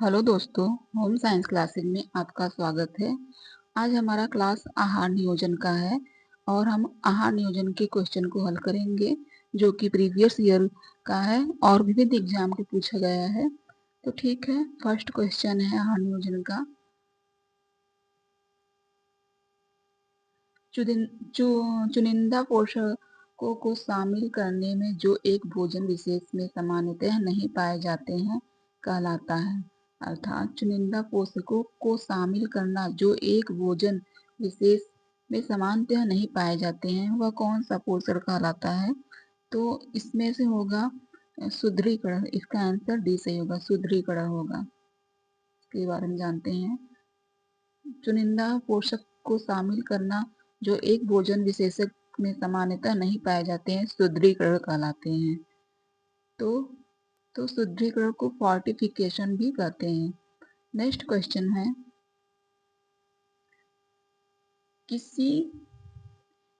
Hello दोस्तों, home science classes में आपका स्वागत है। आज हमारा क्लास आहार नियोजन का है और हम आहार नियोजन के क्वेश्चन को हल करेंगे जो कि प्रीवियस ईयर का है और विविध एग्जाम के पूछा गया है। तो ठीक है, फर्स्ट क्वेश्चन है आहार नियोजन का। चुनिंदा पोषकों को शामिल करने में जो एक भोजन विशेष में सामान्यतः नहीं पाए जाते हैं कहलाता है। अर्थात चुनिंदा पोषकों को शामिल करना जो एक भोजन विशेष में सामान्यतः नहीं पाए जाते हैं वह कौन सा पोषण कहलाता है। तो इसमें से होगा सुदृढ़ीकरण। इसका आंसर डी सही होगा, सुदृढ़ीकरण होगा। इसके बारे में जानते हैं। चुनिंदा पोषक को शामिल करना जो एक भोजन विशेषक में सामान्यतः नहीं पाए जाते हैं सुदृढ़ीकरण कहलाते हैं। तो सुदृढ़ीकरण को फोर्टिफिकेशन भी कहते हैं। नेक्स्ट क्वेश्चन है, किसी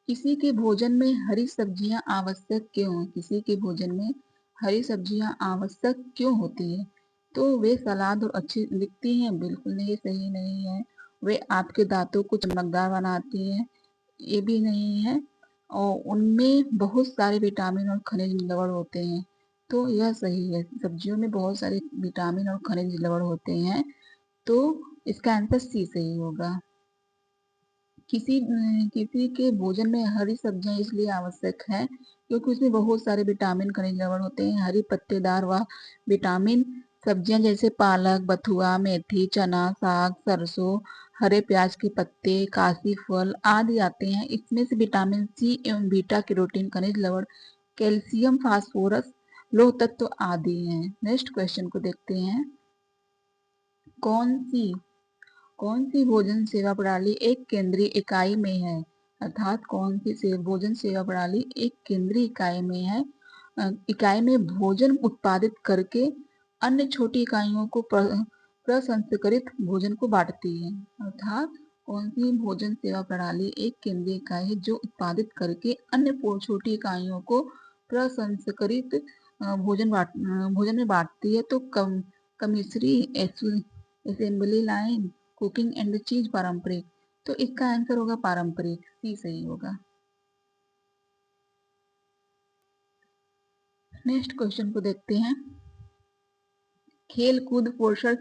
किसी के भोजन में हरी सब्जियां आवश्यक क्यों हैं? किसी के भोजन में हरी सब्जियां आवश्यक क्यों होती है? तो वे सलाद और अच्छी दिखती हैं, बिल्कुल नहीं, सही नहीं है। वे आपके दांतों को चमकदार बनाती हैं, ये भी नहीं है। और उनमें बहुत सारे विटामिन और खनिज लवण होते हैं, तो यह सही है। सब्जियों में बहुत सारे विटामिन और खनिज लवण होते हैं, तो इसका आंसर सी सही होगा। किसी किसी के भोजन में हरी सब्जियां इसलिए आवश्यक है क्योंकि उसमें बहुत सारे विटामिन खनिज लवण होते हैं। हरी पत्तेदार व विटामिन सब्जियां जैसे पालक, बथुआ, मेथी, चना, साग, सरसों, हरे प्याज के पत्ते, काशी फल आदि आते हैं। इसमें से विटामिन सी एवं बीटा कैरोटीन, खनिज लवण, कैल्शियम, फास्फोरस, लोह तत्व आदि हैं। नेक्स्ट क्वेश्चन को देखते हैं। कौन सी कौन सी भोजन सेवा प्रणाली एक केंद्रीय इकाई में है? अर्थात कौन सी भोजन सेवा प्रणाली एक केंद्रीय इकाई में है? इकाई में भोजन उत्पादित करके अन्य छोटी इकाइयों को प्रसंस्कृत भोजन को बांटती है। अर्थात कौन सी भोजन सेवा प्रणाली एक केंद्रीय इकाई है जो उत्पादित करके अन्य छोटी इकाइयों को प्रसंस्कृत भोजन में बांटती है। तो कमिश्री, असेंबली लाइन, कुकिंग एंड चीज, पारंपरिक। तो इसका आंसर होगा पारंपरिक, सी सही होगा। नेक्स्ट क्वेश्चन को देखते हैं। खेल कूद पोषण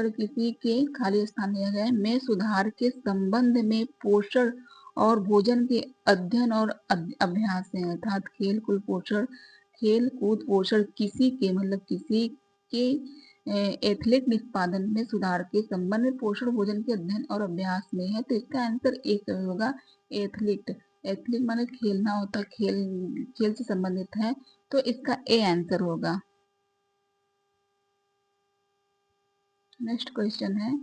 किसी के खाली स्थान दिया गया है में सुधार के संबंध में पोषण और भोजन के अध्ययन और अभ्यास है। अर्थात खेल कूद पोषण किसी के मतलब किसी के एथलेट निष्पादन में सुधार के संबंध में पोषण भोजन के अध्ययन और अभ्यास में है। तो इसका आंसर ए होगा, एथलीट। एथलीट माने खेलना होता है, खेल से संबंधित है, तो इसका ए आंसर होगा। नेक्स्ट क्वेश्चन है,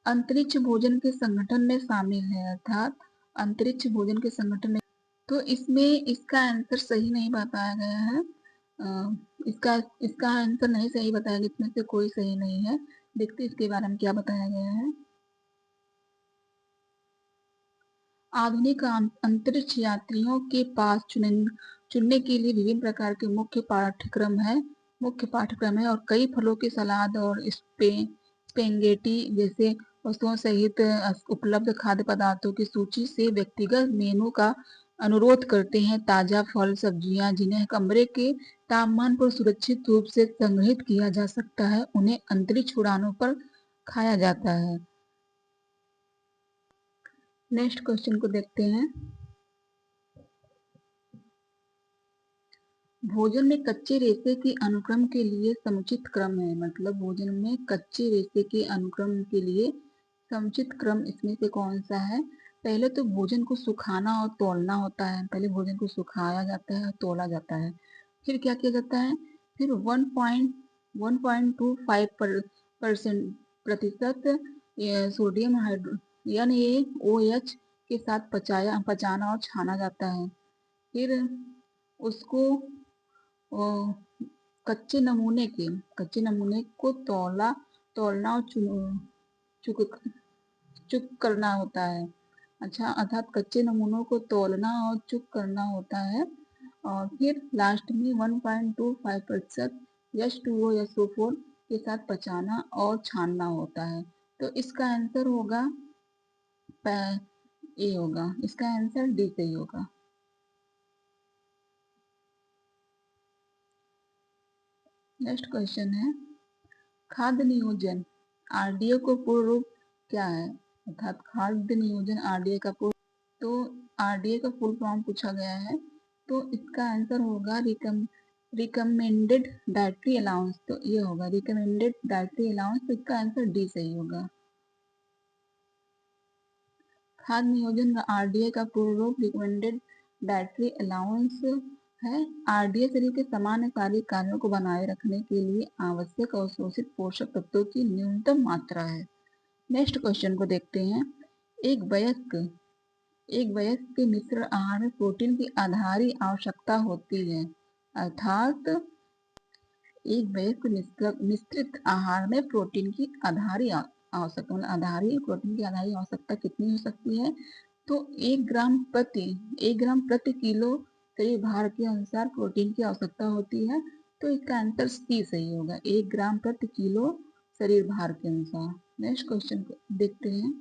अंतरिक्ष भोजन के संगठन में शामिल है। अर्थात अंतरिक्ष भोजन के संगठन में, तो इसमें इसका आंसर सही नहीं बताया गया है। इसका इसका आंसर नहीं सही बताया गया, इसमें से कोई सही नहीं है। देखते इसके बारे में क्या बताया गया है। आधुनिक अंतरिक्ष यात्रियों के पास चुनने के लिए विभिन्न प्रकार के मुख्य पाठ्यक्रम है और कई फलों के सलाद और स्पेगेटी जैसे वस्तुओं सहित उपलब्ध खाद्य पदार्थों की सूची से व्यक्तिगत मेनू का अनुरोध करते हैं। ताजा फल, सब्जियां जिन्हें कमरे के तापमान पर सुरक्षित रूप से संग्रहित किया जा सकता है, उन्हें अंतरिक्ष उड़ानों पर खाया जाता है। नेक्स्ट क्वेश्चन को देखते हैं। भोजन में कच्चे रेशे के अनुक्रम के लिए समुचित क्रम है। मतलब भोजन में कच्चे रेशे के अनुक्रम के लिए समुचित क्रम इसमें से कौन सा है? पहले तो भोजन को सुखाना और तौलना होता है। पहले भोजन को सुखाया जाता है और तौला जाता है। फिर क्या किया जाता है? फिर 1.25% प्रतिशत सोडियम NaOH के साथ पचाना और छाना जाता है। फिर उसको कच्चे नमूने को तौलना और चुक चुक करना होता है। अच्छा, अर्थात कच्चे नमूनों को तौलना और चुक करना होता है। और फिर लास्ट में 1.25% H2O SO4 के साथ पचाना और छानना होता है। तो इसका आंसर होगा ए होगा, इसका आंसर डी सही होगा। नेक्स्ट क्वेश्चन है, खाद्य नियोजन आरडीए को पूर्ण रूप क्या है, अर्थात खाद्य नियोजन आरडीए का पूर्ण, तो आरडीए का फुल फॉर्म पूछा गया है, तो इसका आंसर होगा रिकमेंडेड डाइटरी अलाउंस, तो ये होगा रिकमेंडेड डाइटरी अलाउंस, तो इसका आंसर डी सही होगा। खाद्य नियोजन आरडीए का पूर्ण रूप रिकमेंडेड डाइटरी अलाउंस है। आरडीए शरीर के सामान्य शारीरिक कार्यों को बनाए रखने के लिए आवश्यक अवशोषित पोषक तत्वों की न्यूनतम मात्रा है। नेक्स्ट क्वेश्चन को देखते हैं, एक वयस्क के मिश्र आहार में प्रोटीन की आधारी आवश्यकता होती है, अर्थात एक वयस्क मिश्रित आहार में प्रोटीन की आधारी आवश्यकता, मतलब आधारी प्रोटीन की आधारी आवश्यकता कितनी हो सकती है, तो 1 ग्राम प्रति किलो शरीर भार के अनुसार प्रोटीन की आवश्यकता होती है, तो इसका आंसर सी सही होगा, 1 ग्राम प्रति किलो शरीर भार के अनुसार। नेक्स्ट क्वेश्चन को देखते हैं,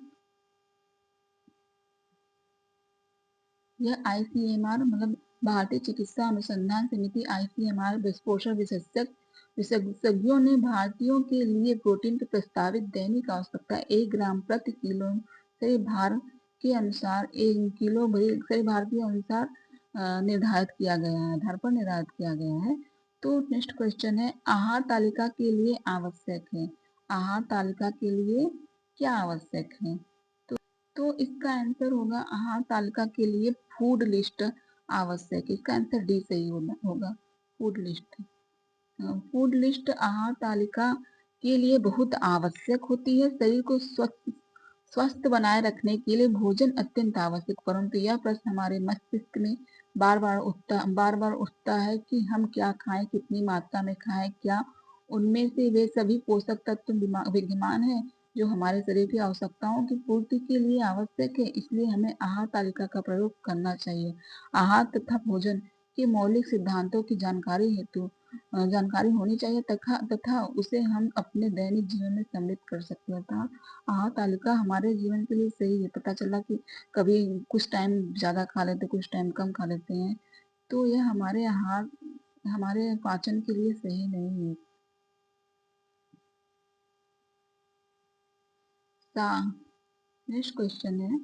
यह आईसीएमआर मतलब भारतीय चिकित्सा अनुसंधान समिति आईसीएमआर पोषण विशेषज्ञों ने भारतीयों के लिए प्रोटीन की प्रस्तावित दैनिक आवश्यकता 1 ग्राम प्रति किलो शरीर भार के अनुसार 1 किलो शरीर भार के अनुसार निर्धारित किया गया है, आधार पर निर्धारित किया गया है। तो नेक्स्ट क्वेश्चन है, आहार तालिका के लिए आवश्यक है, आहार तालिका के लिए क्या आवश्यक है, तो इसका आंसर होगा आहार तालिका के लिए फूड लिस्ट आवश्यक है, इसका आंसर डी सही होगा फूड लिस्ट। फूड लिस्ट आहार तालिका के लिए बहुत आवश्यक होती है, शरीर को स्वस्थ बनाए रखने के लिए भोजन अत्यंत आवश्यक, परंतु यह प्रश्न हमारे मस्तिष्क में बार बार उठता है कि हम क्या खाएं, कितनी मात्रा में खाएं, क्या उनमें से वे सभी पोषक तत्व विद्यमान है जो हमारे शरीर की आवश्यकताओं की पूर्ति के लिए आवश्यक है, इसलिए हमें आहार तालिका का प्रयोग करना चाहिए। आहार तथा भोजन के मौलिक सिद्धांतों की जानकारी होनी चाहिए तथा उसे हम अपने दैनिक जीवन में सम्मिलित कर सकते हैं। आहार तालिका हमारे जीवन के लिए सही है, पता चला कि कभी कुछ टाइम ज्यादा खा लेते, कुछ टाइम कम खा लेते हैं, तो यह हमारे पाचन के लिए सही नहीं है। नेक्स्ट क्वेश्चन है,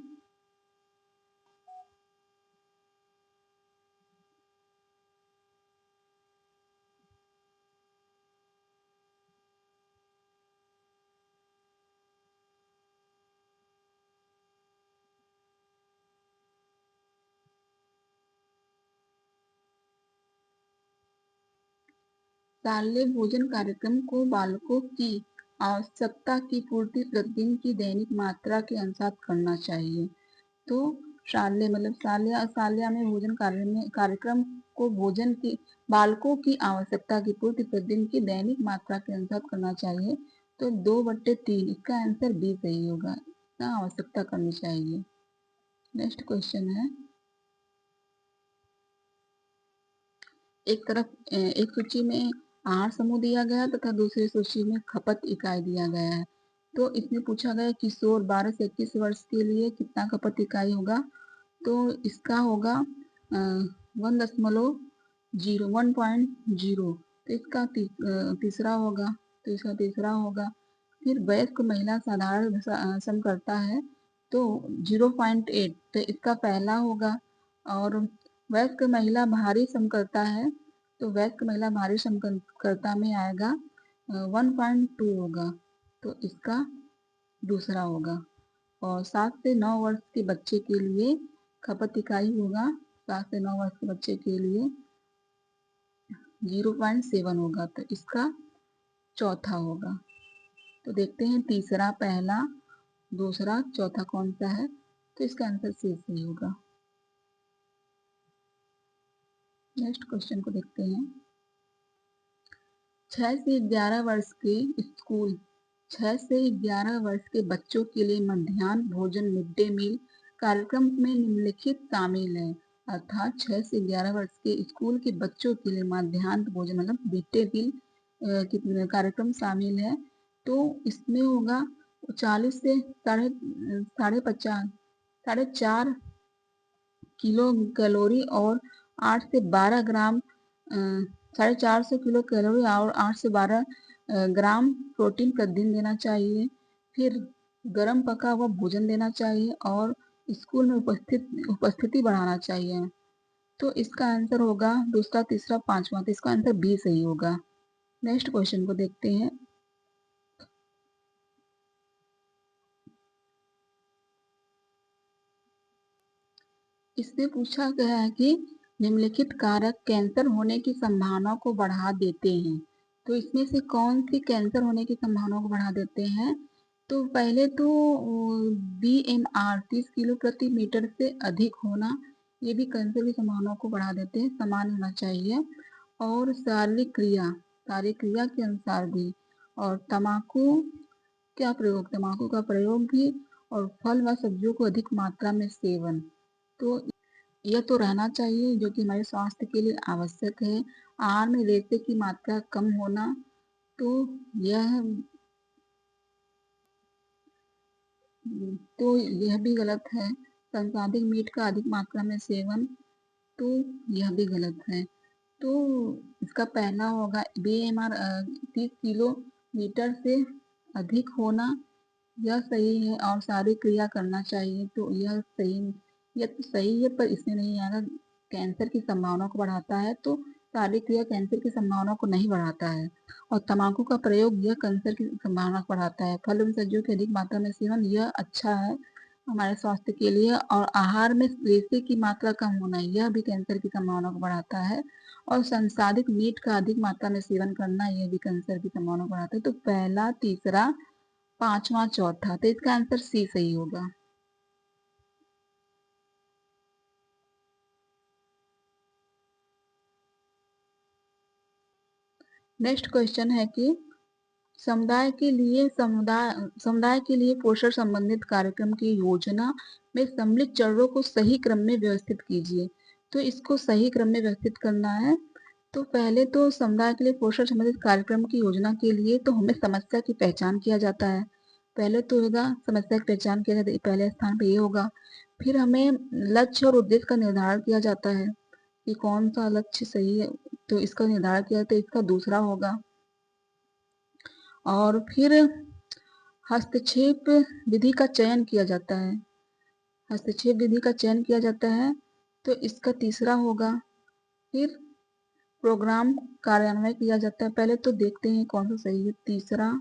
शालेय भोजन कार्यक्रम को बालकों की आवश्यकता की पूर्ति प्रतिदिन की दैनिक मात्रा के अनुसार करना चाहिए। तो शालेय मतलब शालेय में भोजन कार्यक्रम को भोजन की बालकों की आवश्यकता की पूर्ति प्रतिदिन की दैनिक मात्रा के अनुसार करना चाहिए, तो 2/3 इसका आंसर बी सही होगा, इसका आवश्यकता करनी चाहिए। नेक्स्ट क्वेश्चन है, एक सूची में आहार समूह दिया गया तथा दूसरी सूची में खपत इकाई दिया गया है, तो इसमें पूछा गया किशोर 12 से 21 वर्ष के लिए कितना खपत इकाई होगा, तो इसका होगा 1.0, तो इसका तीसरा होगा, तो इसका तीसरा होगा। फिर वयस्क महिला साधारण सम करता है तो 0.8, तो इसका पहला होगा। और वयस्क महिला भारी सम करता है तो वयस्क महिला भारी समकर्ता में आएगा 1.2 होगा, तो इसका दूसरा होगा। और 7 से 9 वर्ष के बच्चे के लिए खपत इकाई होगा, 7 से 9 वर्ष के बच्चे के लिए 0.7 होगा, तो इसका चौथा होगा। तो देखते हैं तीसरा, पहला, दूसरा, चौथा कौन सा है, तो इसका आंसर सी सही होगा। नेक्स्ट क्वेश्चन को देखते हैं, 6 से 11 वर्ष के स्कूल 6 से 11 वर्ष के बच्चों के लिए मध्याह्न भोजन मिड डे मील कार्यक्रम में निम्नलिखित शामिल है, अर्थात 6 से 11 वर्ष के स्कूल के बच्चों के लिए मध्याह्न भोजन मतलब मिड डे मील कितने कार्यक्रम शामिल है, तो इसमें होगा 40 से साढ़े 4 किलो कैलोरी और 8 से 12 ग्राम 450 किलो कैलोरी और 8 से 12 ग्राम प्रोटीन प्रतिदिन देना चाहिए। फिर गर्म पका हुआ भोजन देना चाहिए और स्कूल में उपस्थिति बढ़ाना चाहिए। तो इसका आंसर होगा दूसरा, तीसरा, पांचवा। तो इसका आंसर बी सही होगा। नेक्स्ट क्वेश्चन को देखते हैं। इसमें पूछा गया है कि निम्नलिखित कारक कैंसर होने की संभावना को बढ़ा देते हैं। तो इसमें से कौन सी कैंसर होने की संभावना को बढ़ा देते हैं? तो पहले तो BMR 30 किलो प्रति मीटर से अधिक होना, ये भी कैंसर की संभावना को बढ़ा देते हैं, समान होना चाहिए। और शारीरिक क्रिया के अनुसार भी। और तम्बाकू का प्रयोग भी, और फल व सब्जियों को अधिक मात्रा में सेवन। तो यह तो रहना चाहिए, जो कि हमारे स्वास्थ्य के लिए आवश्यक है। आहार में रेशे की मात्रा कम होना, तो यह भी गलत है। संसाधित मीट का अधिक मात्रा में सेवन, तो यह भी गलत है। तो इसका पहला होगा BMR 30 किलोमीटर से अधिक होना, यह सही है। और शारीरिक क्रिया करना चाहिए, तो यह तो सही है, पर इसमें नहीं आएगा। कैंसर की संभावना को बढ़ाता है, तो शारीरिक क्रिया कैंसर की संभावना को नहीं बढ़ाता है। और तम्बाकू का प्रयोग यह कैंसर की संभावना को बढ़ाता है। फल एवं सब्जियों की अधिक मात्रा में सेवन, यह अच्छा है हमारे स्वास्थ्य के लिए। और आहार में रेशे की मात्रा कम होना, यह भी कैंसर की संभावना को बढ़ाता है। और संसाधित मीट का अधिक मात्रा में सेवन करना, यह भी कैंसर की संभावना को बढ़ाता है। तो पहला, तीसरा, पांचवा, चौथा, तो इसका आंसर सी सही होगा। नेक्स्ट क्वेश्चन है कि समुदाय के लिए पोषण संबंधित कार्यक्रम की योजना में सम्मिलित चरणों को सही क्रम में व्यवस्थित कीजिए। तो इसको सही क्रम में व्यवस्थित करना है। तो पहले तो समुदाय के लिए पोषण संबंधित कार्यक्रम की योजना के लिए तो हमें समस्या की पहचान किया जाता है। पहले तो होगा समस्या की पहचान किया जाता है, पहले स्थान पे ये होगा। फिर हमें लक्ष्य और उद्देश्य का निर्धारण किया जाता है कि कौन सा लक्ष्य सही है, तो इसका निर्धारण किया जाता है, इसका दूसरा होगा। और फिर हस्तक्षेप विधि का चयन किया जाता है। हस्तक्षेप विधि का चयन किया जाता है, तो इसका तीसरा होगा। फिर प्रोग्राम कार्यान्वयन किया जाता है। पहले तो देखते हैं कौन सा सही है। तीसरा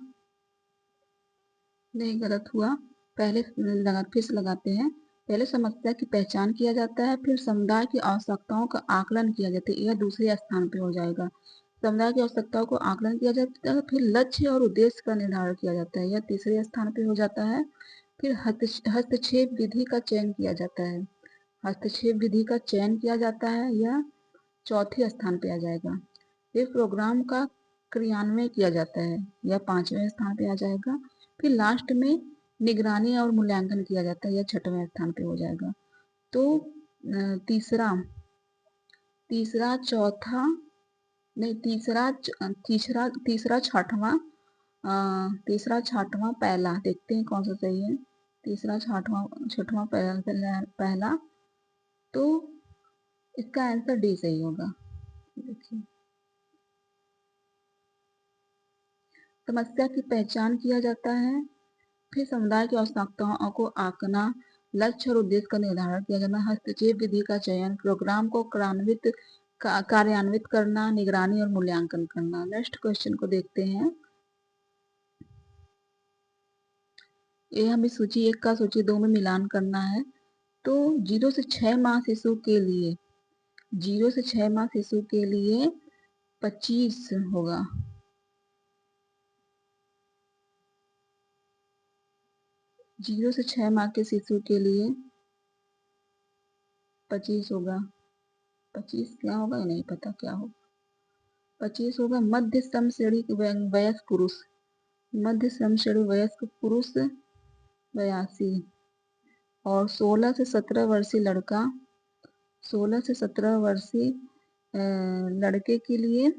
नहीं, गलत हुआ। फिर से लगाते हैं। पहले समस्या की पहचान किया जाता है, फिर समुदाय की आवश्यकताओं का आकलन किया जाता है, यह दूसरे स्थान पे हो जाएगा। समुदाय की आवश्यकताओं को आकलन किया जाता है, फिर लक्ष्य और उद्देश्य का निर्धारण किया जाता है, यह तीसरे स्थान पे हो जाता है। फिर हस्तक्षेप विधि का चयन किया जाता है। हस्तक्षेप विधि का चयन किया जाता है, यह चौथे स्थान पे आ जाएगा। फिर प्रोग्राम का क्रियान्वयन किया जाता है, यह पांचवें स्थान पे आ जाएगा। फिर लास्ट में निगरानी और मूल्यांकन किया जाता है, यह छठवें स्थान पे हो जाएगा। तो तीसरा तीसरा चौथा नहीं तीसरा तीसरा तीसरा छठवां तीसरा छठवां पहला, देखते हैं कौन सा सही है। तीसरा छठवां पहला, तो इसका आंसर डी सही होगा। देखिए, समस्या की पहचान किया जाता है, फिर समुदाय की आवश्यकताओं को आंकना, लक्ष्य और उद्देश्य का निर्धारण किया जाना, हस्तक्षेप विधि का चयन, प्रोग्राम को कार्यान्वित करना, निगरानी और मूल्यांकन करना। नेक्स्ट क्वेश्चन को देखते हैं। ये हमें सूची 1 का सूची 2 में मिलान करना है। तो 0 से 6 माह शिशु के लिए 0 से 6 माह शिशु के लिए 25 होगा। 0 से 6 माह के शिशु के लिए 25 होगा। 25 क्या होगा ये नहीं पता क्या होगा। 25 होगा। मध्य श्रम श्रेणी वयस्क पुरुष, मध्य श्रम श्रेणी वयस्क पुरुष 82। और 16 से 17 वर्षीय लड़का, 16 से 17 वर्षीय लड़के के लिए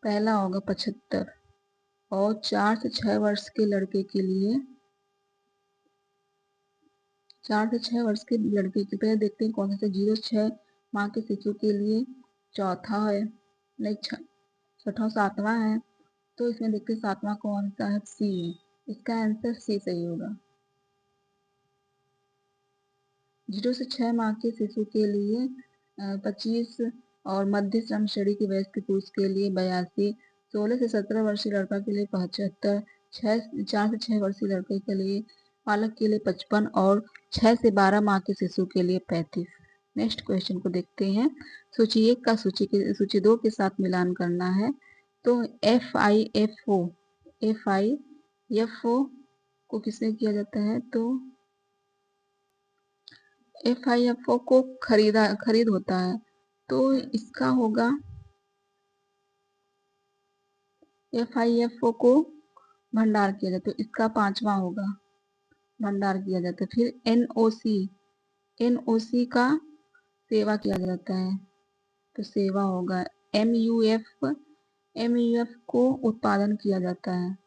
पहला होगा 75 और 4 से 6 वर्ष के लड़के के लिए 4 से 6 वर्ष के लड़के के पहले देखते हैं कौन सा 0 से 6 माह के शिशु के लिए चौथा है, नहीं छठा सातवां है। तो इसमें देखते हैं सातवां कौन सा है, सी है। इसका आंसर सी सही होगा। 0 से 6 माह के शिशु के लिए 25 और मध्य श्रम श्रेणी के वयस्क पुरुष के लिए 82, 16 से 17 वर्षीय लड़का के लिए 75, 4 से 6 वर्षीय लड़के के लिए बालक के लिए 55 और 6 से 12 माह के शिशु के लिए 35। नेक्स्ट क्वेश्चन को देखते हैं। सूची 1 का सूची 2 के साथ मिलान करना है। तो FIFO को किसमें किया जाता है, तो FIFO को खरीद होता है, तो इसका होगा FIFO को भंडार किया जाता है, तो इसका 5वां होगा, भंडार किया जाता है। फिर NOC का सेवा किया जाता है, तो सेवा होगा। MUF को उत्पादन किया जाता है,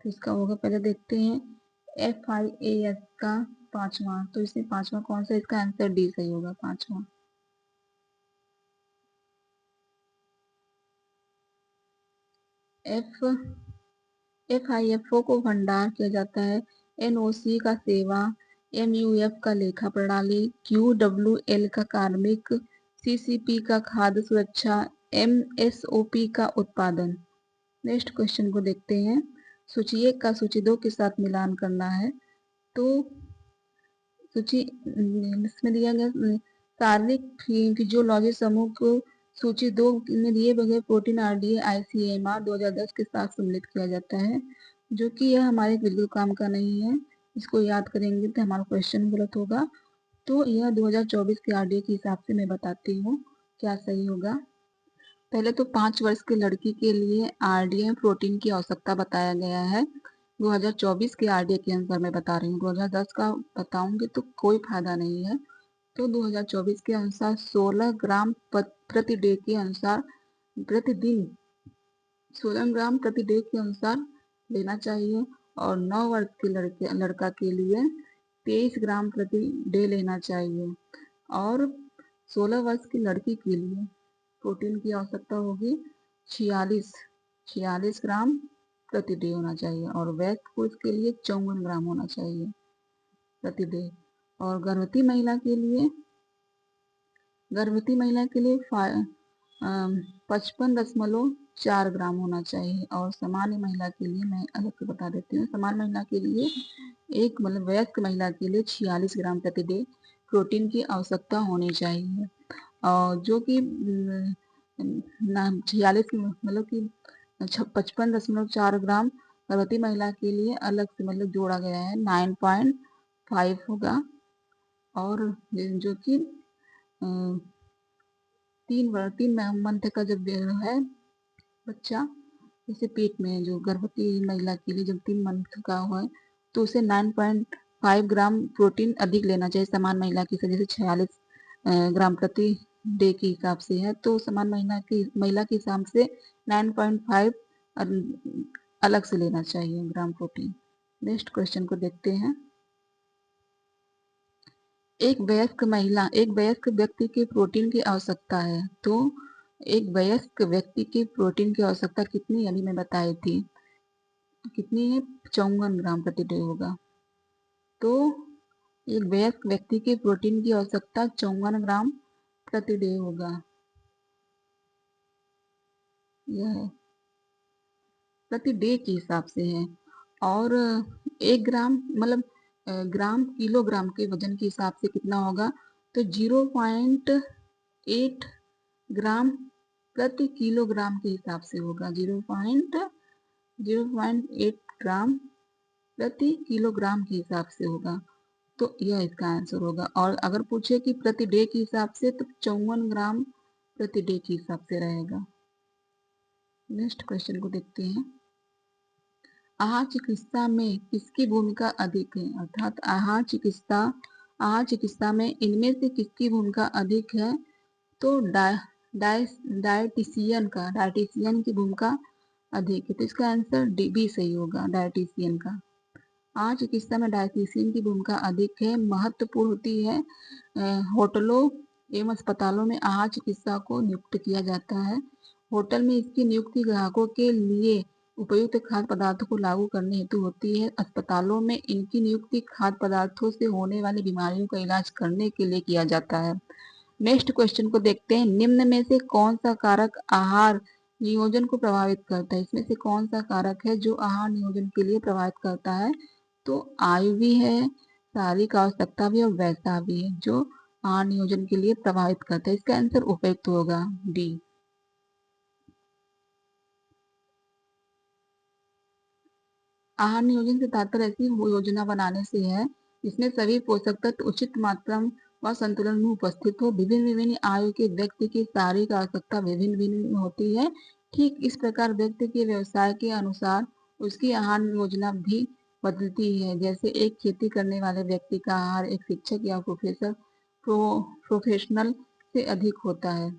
तो इसका होगा, पहले देखते हैं FIAS का 5वां, तो इसमें 5वां कौन सा, इसका आंसर डी सही होगा, 5वां। FIFO को भंडार किया जाता है, NOC का सेवा, MUF का लेखा प्रणाली, QWL का कार्मिक, CCP का खाद्य सुरक्षा, MSOP का उत्पादन। नेक्स्ट क्वेश्चन को देखते हैं। सूची 1 का सूची 2 के साथ मिलान करना है। तो सूची इसमें दिया गया शारीरिक फिजियोलॉजी समूह को सूची 2 में दिए बगैर प्रोटीन RDA ICMR 2010 के साथ सम्मिलित किया जाता है, जो कि यह हमारे बिल्कुल काम का नहीं है। इसको याद करेंगे तो हमारा क्वेश्चन गलत होगा। तो यह 2024 के RDA के हिसाब से मैं बताती हूँ क्या सही होगा। पहले तो 5 वर्ष के लड़की के लिए RDA प्रोटीन की आवश्यकता बताया गया है। 2024 के RDA के अनुसार मैं बता रही हूँ, 2010 का बताऊंगी तो कोई फायदा नहीं है। तो 2024 के अनुसार 16 ग्राम प्रति डे के अनुसार प्रतिदिन 16 ग्राम प्रति डे के अनुसार लेना चाहिए, और 9 वर्ष के लड़का के लिए 23 ग्राम प्रति डे लेना चाहिए, और 16 वर्ष की लड़की के लिए प्रोटीन की आवश्यकता होगी 46 ग्राम प्रति डे होना चाहिए, और वयस्क पुरुष के लिए 54 ग्राम होना चाहिए प्रति डे, और गर्भवती महिला के लिए 55.4 ग्राम होना चाहिए, और सामान्य महिला के लिए मैं अलग से बता देती हूँ। सामान्य महिला के लिए वयस्क महिला के लिए 46 ग्राम प्रति डे प्रोटीन की आवश्यकता होनी चाहिए, और जो कि 46 कि 55.4 ग्राम गर्भवती महिला के लिए अलग से जोड़ा गया है, 9.5 होगा, और जो कि 3 मंथ का जब है बच्चा, जैसे पेट में जो गर्भवती महिला के लिए जब 3 मंथ का है तो उसे 9.5 ग्राम प्रोटीन अधिक लेना चाहिए सामान्य महिला की, जैसे 46 ग्राम प्रति डे के हिसाब से है, तो सामान्य महिला के हिसाब से 9.5 अलग से लेना चाहिए ग्राम प्रोटीन। नेक्स्ट क्वेश्चन को देखते हैं। एक वयस्क व्यक्ति के प्रोटीन की आवश्यकता है, तो एक वयस्क व्यक्ति की प्रोटीन की आवश्यकता कितनी, अभी मैं बताई थी कितनी है, 54 ग्राम प्रति डे होगा। तो एक वयस्क व्यक्ति की प्रोटीन की आवश्यकता 54 ग्राम प्रति डे होगा। यह प्रति डे के हिसाब से है, और 1 ग्राम ग्राम किलोग्राम के वजन के हिसाब से कितना होगा, तो 0.8 ग्राम प्रति किलोग्राम के हिसाब से होगा, 0.8 ग्राम प्रति किलोग्राम के हिसाब से होगा, तो यह इसका आंसर होगा। और अगर पूछे कि प्रति डे के हिसाब से, तो 54 ग्राम प्रति डे के हिसाब से रहेगा। नेक्स्ट क्वेश्चन को देखते हैं। आहार चिकित्सा में किसकी भूमिका अधिक है, अर्थात आहार चिकित्सा में इनमें से किसकी भूमिका अधिक है, तो डायटिशियन की भूमिका अधिक है, तो इसका आंसर डी बी सही होगा, डायटिशियन का। आहार चिकित्सा में डायटीशियन की भूमिका अधिक है, महत्वपूर्ण होती है। होटलों एवं अस्पतालों में आहार चिकित्सा को नियुक्त किया जाता है। होटल में इसकी नियुक्ति ग्राहकों के लिए उपयुक्त खाद्य पदार्थों को लागू करने हेतु होती है। अस्पतालों में इनकी नियुक्ति खाद्य पदार्थों से होने वाली बीमारियों का इलाज करने के लिए किया जाता है। नेक्स्ट क्वेश्चन को देखते हैं। निम्न में से कौन सा कारक आहार नियोजन को प्रभावित करता है? इसमें से कौन सा कारक है जो आहार नियोजन के लिए प्रभावित करता है? तो आयु भी है, शारीरिक आवश्यकता भी और वैसा भी है जो आहार नियोजन के लिए प्रभावित करता है। इसका आंसर उपयुक्त होगा डी। आहार नियोजन से तात्पर्य ऐसी योजना बनाने से है जिसमें सभी पोषक तत्व उचित मात्रा व संतुलन में उपस्थित हो। विभिन्न विभिन्न आयु के व्यक्ति की शारीरिक आवश्यकता भिन्न भिन्न होती है। ठीक इस प्रकार व्यक्ति के व्यवसाय के अनुसार उसकी आहार योजना भी बदलती है। जैसे एक खेती करने वाले व्यक्ति का आहार एक शिक्षक या प्रोफेशनल से अधिक होता है।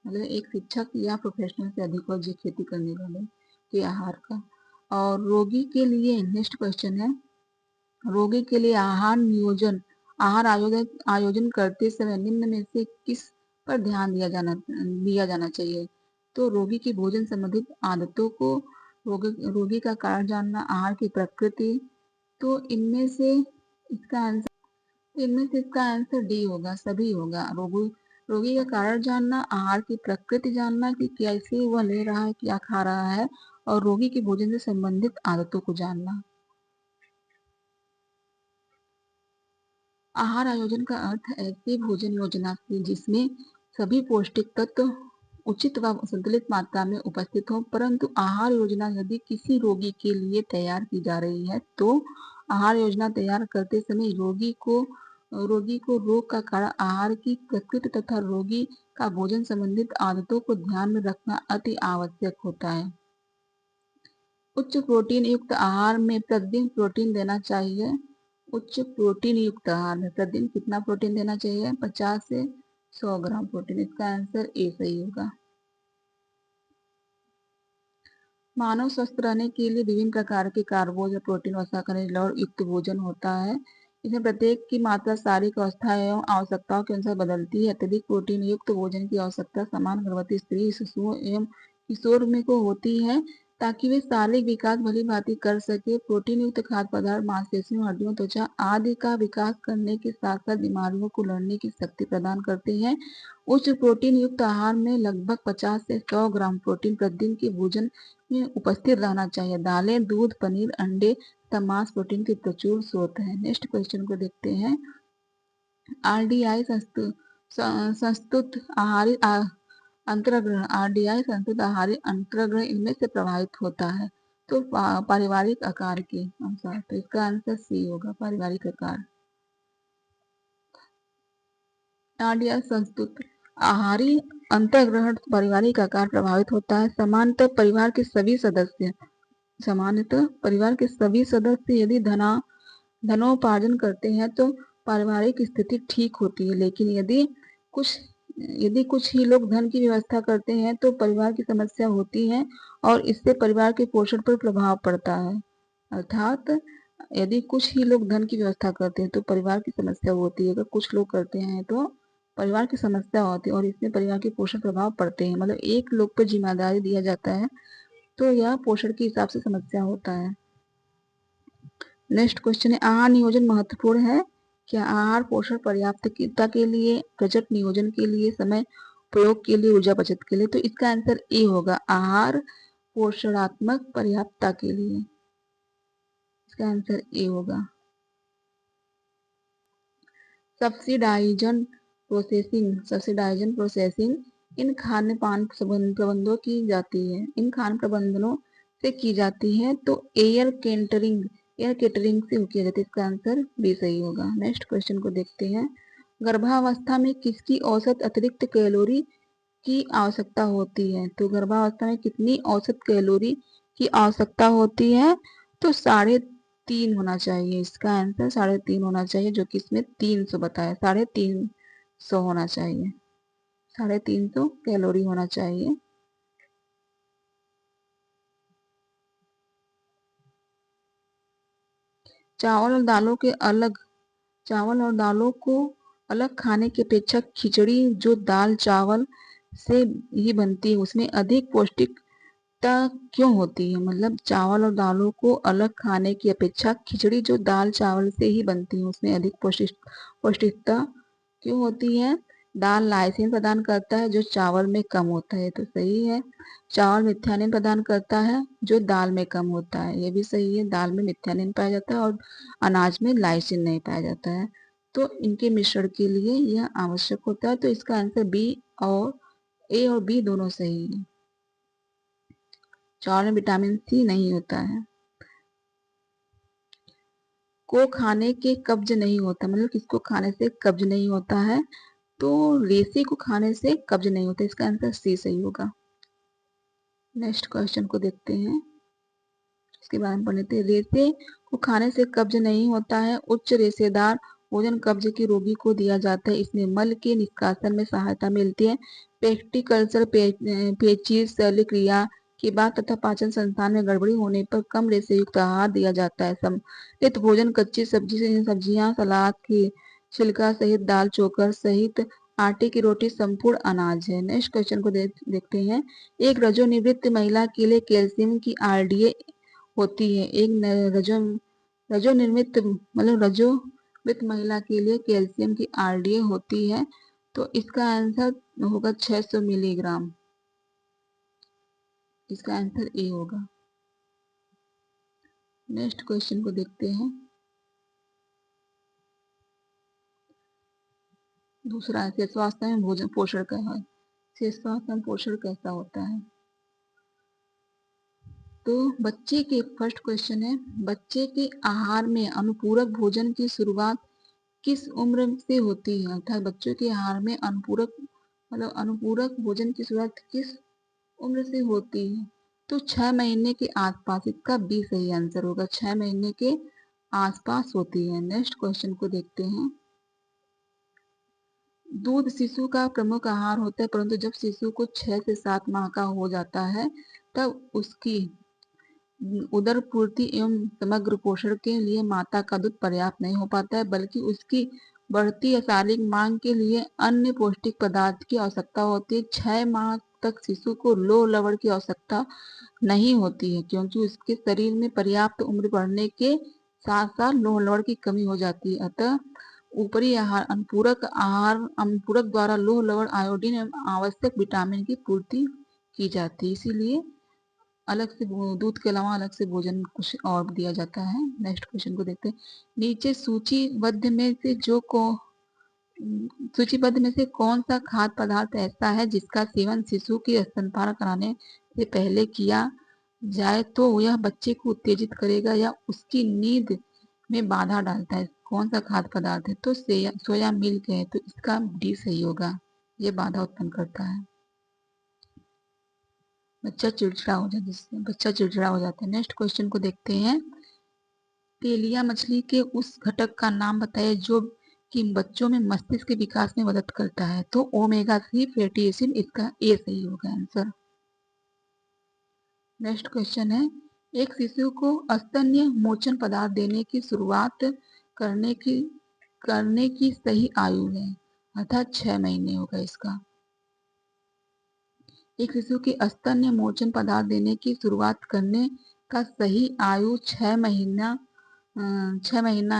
मतलब एक शिक्षक या प्रोफेशनल से अधिक हो जो खेती करने वाले के आहार का। और रोगी के लिए नेक्स्ट क्वेश्चन है, रोगी के लिए आहार आयोजन करते समय निम्न में से किस पर ध्यान दिया जाना चाहिए? तो रोगी की भोजन संबंधित आदतों को, रोगी का कारण जानना, आहार की प्रकृति। तो इनमें से इसका आंसर डी होगा, सभी होगा। रोगी का कारण जानना, आहार की प्रकृति जानना कि कैसे वह ले रहा है, क्या खा रहा है, और रोगी के भोजन से संबंधित आदतों को जानना। आहार आयोजन का अर्थ है ऐसी भोजन योजना से जिसमें सभी पौष्टिक तत्व उचित व संतुलित मात्रा में उपस्थित हो। परंतु आहार योजना यदि किसी रोगी के लिए तैयार की जा रही है तो आहार योजना तैयार करते समय रोगी को रोग का कारण, आहार की प्रकृति तथा रोगी का भोजन संबंधित आदतों को ध्यान में रखना अति आवश्यक होता है। उच्च प्रोटीन युक्त आहार में प्रतिदिन प्रोटीन देना चाहिए। उच्च प्रोटीन युक्त आहार में प्रतिदिन कितना प्रोटीन देना चाहिए? 50 से 100 ग्राम प्रोटीन। इसका आंसर ए सही होगा। मानव स्वस्थ रहने के लिए विभिन्न प्रकार के कार्बोज या प्रोटीन वसा खनिज लवण युक्त भोजन होता है। इसमें प्रत्येक की मात्रा शारीरिक अवस्था एवं आवश्यकताओं के अनुसार बदलती है। अत्यधिक प्रोटीन युक्त भोजन की आवश्यकता समान गर्भवती स्त्री, शिशुओं एवं किशोर में को होती है ताकि वे शारीरिक विकास भली भांति कर सके। प्रोटीन युक्त खाद्य पदार्थ मांसपेशियों, हड्डियों, त्वचा आदि का विकास करने के साथ साथ बीमारियों को लड़ने की शक्ति प्रदान करते हैं। उच्च प्रोटीन युक्त आहार में लगभग 50 से 100 ग्राम प्रोटीन प्रतिदिन के भोजन में उपस्थित रहना चाहिए। दालें, दूध, पनीर, अंडे तथा मांस प्रोटीन के प्रचुर स्रोत है। नेक्स्ट क्वेश्चन को देखते हैं। आरडीआई संस्तुत आहारी अंतर्ग्रहण, आरडीआई संस्तुत आहारी अंतर्ग्रहण इनमें से प्रभावित होता है तो पारिवारिक आकार के अनुसार। तो इसका आंसर सी होगा, पारिवारिक आकार। आरडीआई संस्तुत आहारी अंतर्ग्रहण पारिवारिक आकार प्रभावित होता है। सामान्यतः परिवार के सभी सदस्य यदि धनोपार्जन करते हैं तो पारिवारिक स्थिति ठीक होती है, लेकिन यदि कुछ ही लोग धन की व्यवस्था करते हैं तो परिवार की समस्या होती है और इससे परिवार के पोषण पर प्रभाव पड़ता है। अर्थात यदि कुछ ही लोग धन की व्यवस्था करते हैं तो परिवार की समस्या होती है, अगर कुछ लोग करते हैं तो परिवार की समस्या होती है और इसमें परिवार के पोषण प्रभाव पड़ते हैं। मतलब एक लोग पर जिम्मेदारी दिया जाता है तो यह पोषण के हिसाब से समस्या होता है। नेक्स्ट क्वेश्चन है, आहार नियोजन महत्वपूर्ण है क्या? आहार पोषण पर्याप्तता के लिए, बजट नियोजन के लिए, समय उपयोग के लिए, ऊर्जा बचत के लिए। तो इसका आंसर ए होगा, आहार पोषणात्मक पर्याप्तता के लिए। इसका आंसर ए होगा। सब्सिडाइजन प्रोसेसिंग इन खाद्य पान प्रबंधों की जाती है, इन खाद्य प्रबंधनों से की जाती है तो एयर केटरिंग से किया जाता है। इसका आंसर बी सही होगा। नेक्स्ट क्वेश्चन को देखते हैं। गर्भावस्था में किसकी औसत अतिरिक्त कैलोरी की आवश्यकता होती है? तो गर्भावस्था में कितनी औसत कैलोरी की आवश्यकता होती है? तो 3.5 होना चाहिए। इसका आंसर 3.5 होना चाहिए, जो कि इसमें 300 बताया, 350 होना चाहिए। 350 कैलोरी होना चाहिए। चावल और दालों को अलग खाने की अपेक्षा खिचड़ी जो दाल चावल से ही बनती है उसमें अधिक पौष्टिकता क्यों होती है? मतलब चावल और दालों को अलग खाने की अपेक्षा खिचड़ी जो दाल चावल से ही बनती है उसमें अधिक पौष्टिकता क्यों होती है? दाल लाइसिन प्रदान करता है जो चावल में कम होता है, तो सही है। चावल मिथ्यानिन प्रदान करता है जो दाल में कम होता है, ये भी सही है। दाल में मिथ्यानिन पाया जाता है और अनाज में लाइसिन नहीं पाया जाता है, तो इनके मिश्रण के लिए यह आवश्यक होता है। तो इसका आंसर बी और ए और बी दोनों सही है। चावल में विटामिन सी नहीं होता है। को खाने के कब्ज नहीं होता, मतलब किसको खाने से कब्ज नहीं होता है? तो रेसे को खाने से कब्ज नहीं होता, इसका आंसर सी सही होगा। नेक्स्ट क्वेश्चन को देखते हैं, इसके बारे में पढ़ लेते हैं। रेसे को खाने से कब्ज नहीं होता है। उच्च रेशेदार भोजन कब्ज के रोगी को दिया जाता है, इसमें मल के निष्कासन में सहायता मिलती है। पेस्टिक अल्सर, पेचिश, शल्यक्रिया के बाद तथा पाचन संस्थान में गड़बड़ी होने पर कम रेशे युक्त आहार दिया जाता है। समृद्ध भोजन कच्ची सब्जियां, सलाद की छिलका सहित दाल चोकर सहित आटे की रोटी संपूर्ण अनाज है। नेक्स्ट क्वेश्चन को देखते हैं। एक रजोनिवृत्त महिला के लिए कैल्शियम की आरडीए होती है। एक रजोनिर्मित मतलब रजोनिवृत्त महिला के लिए कैल्शियम की आरडीए होती है, तो इसका आंसर होगा 600 मिलीग्राम। इसका आंसर ए होगा। नेक्स्ट क्वेश्चन को देखते हैं। दूसरा है स्वास्थ्य में भोजन पोषण का है। स्वास्थ्य में पोषण कैसा होता है? तो बच्चे के फर्स्ट क्वेश्चन है, बच्चे के आहार में अनुपूरक भोजन की शुरुआत किस उम्र से होती है? अर्थात बच्चों के आहार में अनुपूरक भोजन की शुरुआत किस उम्र से होती है? तो 6 महीने के आसपास, इसका बी सही आंसर होगा। 6 महीने के आसपास होती है। नेक्स्ट क्वेश्चन को देखते हैं। दूध शिशु का प्रमुख आहार होता है, परंतु जब शिशु को 6 से 7 माह का हो जाता है तब उसकी उदर पूर्ति एवं समग्र पोषण के लिए माता का दूध पर्याप्त नहीं हो पाता है, बल्कि उसकी बढ़ती शारीरिक मांग के लिए अन्य पौष्टिक पदार्थ की आवश्यकता होती है। 6 माह तक शिशु को लोह लवण की आवश्यकता नहीं होती है, क्योंकि उसके शरीर में पर्याप्त उम्र बढ़ने के साथ साथ लोह लवण की कमी हो जाती है। अतः ऊपरी अनुपूरक द्वारा लोह लवण आयोडीन एवं आवश्यक विटामिन की पूर्ति की जाती है, इसीलिए अलग से दूध के अलावा अलग से भोजन कुछ और दिया जाता है। नेक्स्ट क्वेश्चन को देखते हैं। नीचे सूचीबद्ध में से कौन सा खाद्य पदार्थ ऐसा है जिसका सेवन शिशु की स्तनपान कराने से पहले किया जाए तो यह बच्चे को उत्तेजित करेगा या उसकी नींद में बाधा डालता है? कौन सा खाद्य पदार्थ है? तो सोया मिल्क है, तो इसका डी सही होगा। ये बाधा उत्पन्न करता है, बच्चा चिड़चिड़ा हो जाता है। नेक्स्ट क्वेश्चन को देखते हैं। तेलिया मछली के उस घटक का नाम बताइए जो कि बच्चों में मस्तिष्क के विकास में मदद करता है? तो ओमेगा 3 फैटी एसिड, इसका ए सही होगा आंसर। नेक्स्ट क्वेश्चन है। एक शिशु को स्तन्य मोचन पदार्थ देने की शुरुआत करने की सही आयु है, अर्थात 6 महीने होगा इसका। एक शिशु की स्तन्य मोचन पदार्थ देने की शुरुआत करने का सही आयु 6 महीना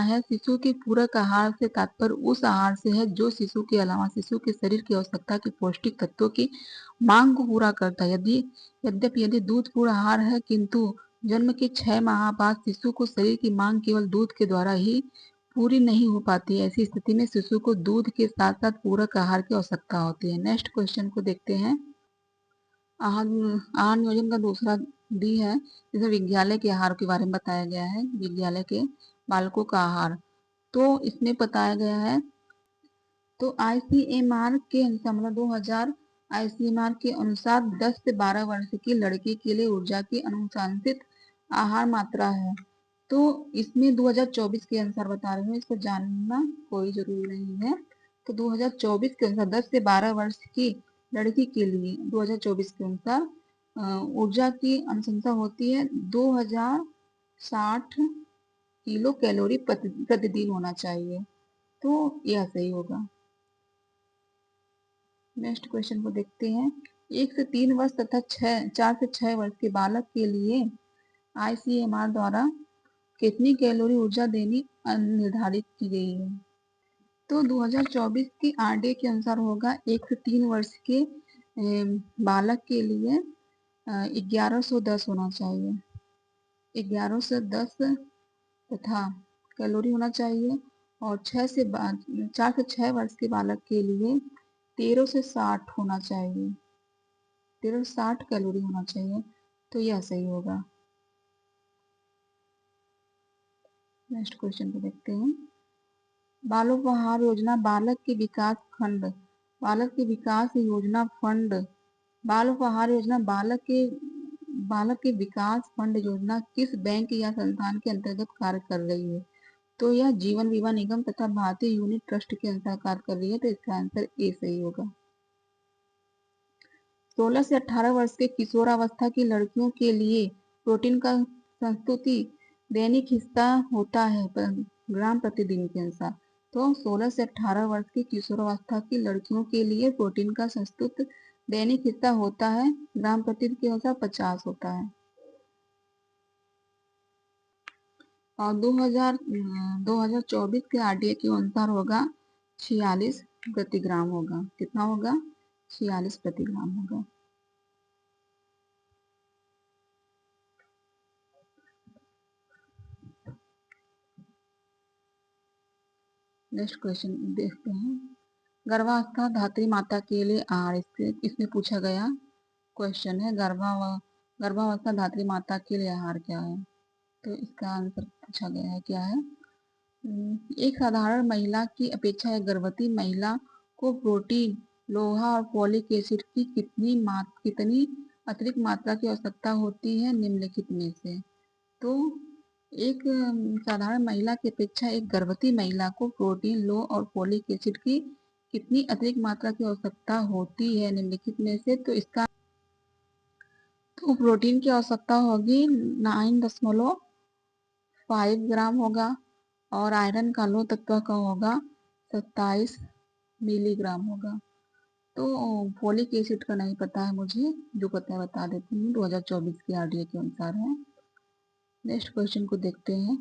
है। शिशु के पूरक आहार से तात्पर्य उस आहार से है जो शिशु के अलावा शिशु के शरीर की आवश्यकता के पौष्टिक तत्वों की मांग को पूरा करता है। यद्यपि यदि दूध पूर्ण आहार है, किंतु जन्म के 6 माह बाद शिशु को शरीर की मांग केवल दूध के द्वारा ही पूरी नहीं हो पाती है। ऐसी स्थिति में शिशु को दूध के साथ साथ पूरक आहार की आवश्यकता होती है। नेक्स्ट क्वेश्चन को देखते हैं। आहार आहार नियोजन का दूसरा डी है, जिसमें विद्यालय के आहार के बारे में बताया गया है। विद्यालय के बालकों का आहार, तो इसमें बताया गया है। तो आईसीएमआर के अनुसार, मतलब 2000 आईसीएमआर के अनुसार 10 से 12 वर्ष की लड़की के लिए ऊर्जा की अनुशंसित आहार मात्रा है। तो इसमें 2024 के अनुसार बता रही हूँ, इसको जानना कोई जरूरी नहीं है। तो 2024 के अनुसार 10 से 12 वर्ष की लड़की के लिए 2024 के अनुसार ऊर्जा की अनुशंसा होती है 2060 किलो कैलोरी प्रतिदिन होना चाहिए। तो यह सही होगा। नेक्स्ट क्वेश्चन को देखते हैं। 1 से 3 वर्ष तथा 4 से 6 वर्ष के बालक के लिए ICMR द्वारा कितनी कैलोरी ऊर्जा देनी निर्धारित की गई है? तो 2024 की RDA के अनुसार होगा 1 से 3 वर्ष के बालक के लिए 1110 होना चाहिए। 1110 तथा कैलोरी होना चाहिए। और 4 से 6 वर्ष के बालक के लिए 13 से 60 होना चाहिए। 13 से 60 कैलोरी होना चाहिए। तो यह सही होगा। नेक्स्ट क्वेश्चन को देखते हैं। बालोपहार योजना बालक के विकास फंड बालक के विकास योजना फंड बालोपहार योजना बालक के विकास फंड योजना किस बैंक या संस्थान के अंतर्गत कार्य कर रही है? तो यह जीवन बीमा निगम तथा भारतीय यूनिट ट्रस्ट के अनुसार कार्य कर रही है। तो इसका आंसर ए सही होगा। 16 से 18 वर्ष के किशोरावस्था की लड़कियों के लिए प्रोटीन का संस्तुति दैनिक हिस्सा होता है ग्राम प्रतिदिन के अनुसार। तो 16 से 18 वर्ष की किशोरावस्था की लड़कियों के लिए प्रोटीन का संस्तुत दैनिक हिस्सा होता है ग्राम प्रतिदिन के अनुसार 50 होता है। और 2024 के RDA के अनुसार होगा 46 प्रति ग्राम होगा। कितना होगा? 46 प्रति ग्राम होगा। नेक्स्ट क्वेश्चन देखते हैं। गर्भावस्था धात्री माता के लिए आहार इसमें पूछा गया क्वेश्चन है। गर्भावस्था धात्री माता के लिए आहार क्या है? तो इसका आंसर पूछा गया है क्या है? एक साधारण महिला की अपेक्षा एक गर्भवती महिला को प्रोटीन, लोहा और फोलिक एसिड की कितनी अतिरिक्त मात्रा की आवश्यकता होती है निम्नलिखित में से? तो एक साधारण महिला की अपेक्षा एक गर्भवती महिला को प्रोटीन, लोह और फोलिक एसिड की कितनी अतिरिक्त मात्रा की आवश्यकता होती है निम्नलिखित में से? तो इसका प्रोटीन की आवश्यकता होगी 9.5 ग्राम होगा। और आयरन का लौह तत्व का होगा 27 मिलीग्राम होगा। तो फोलिक एसिड का नहीं पता है मुझे, जो पता है बता देती हूँ। 2024 की RDA के अनुसार है। नेक्स्ट क्वेश्चन को देखते हैं।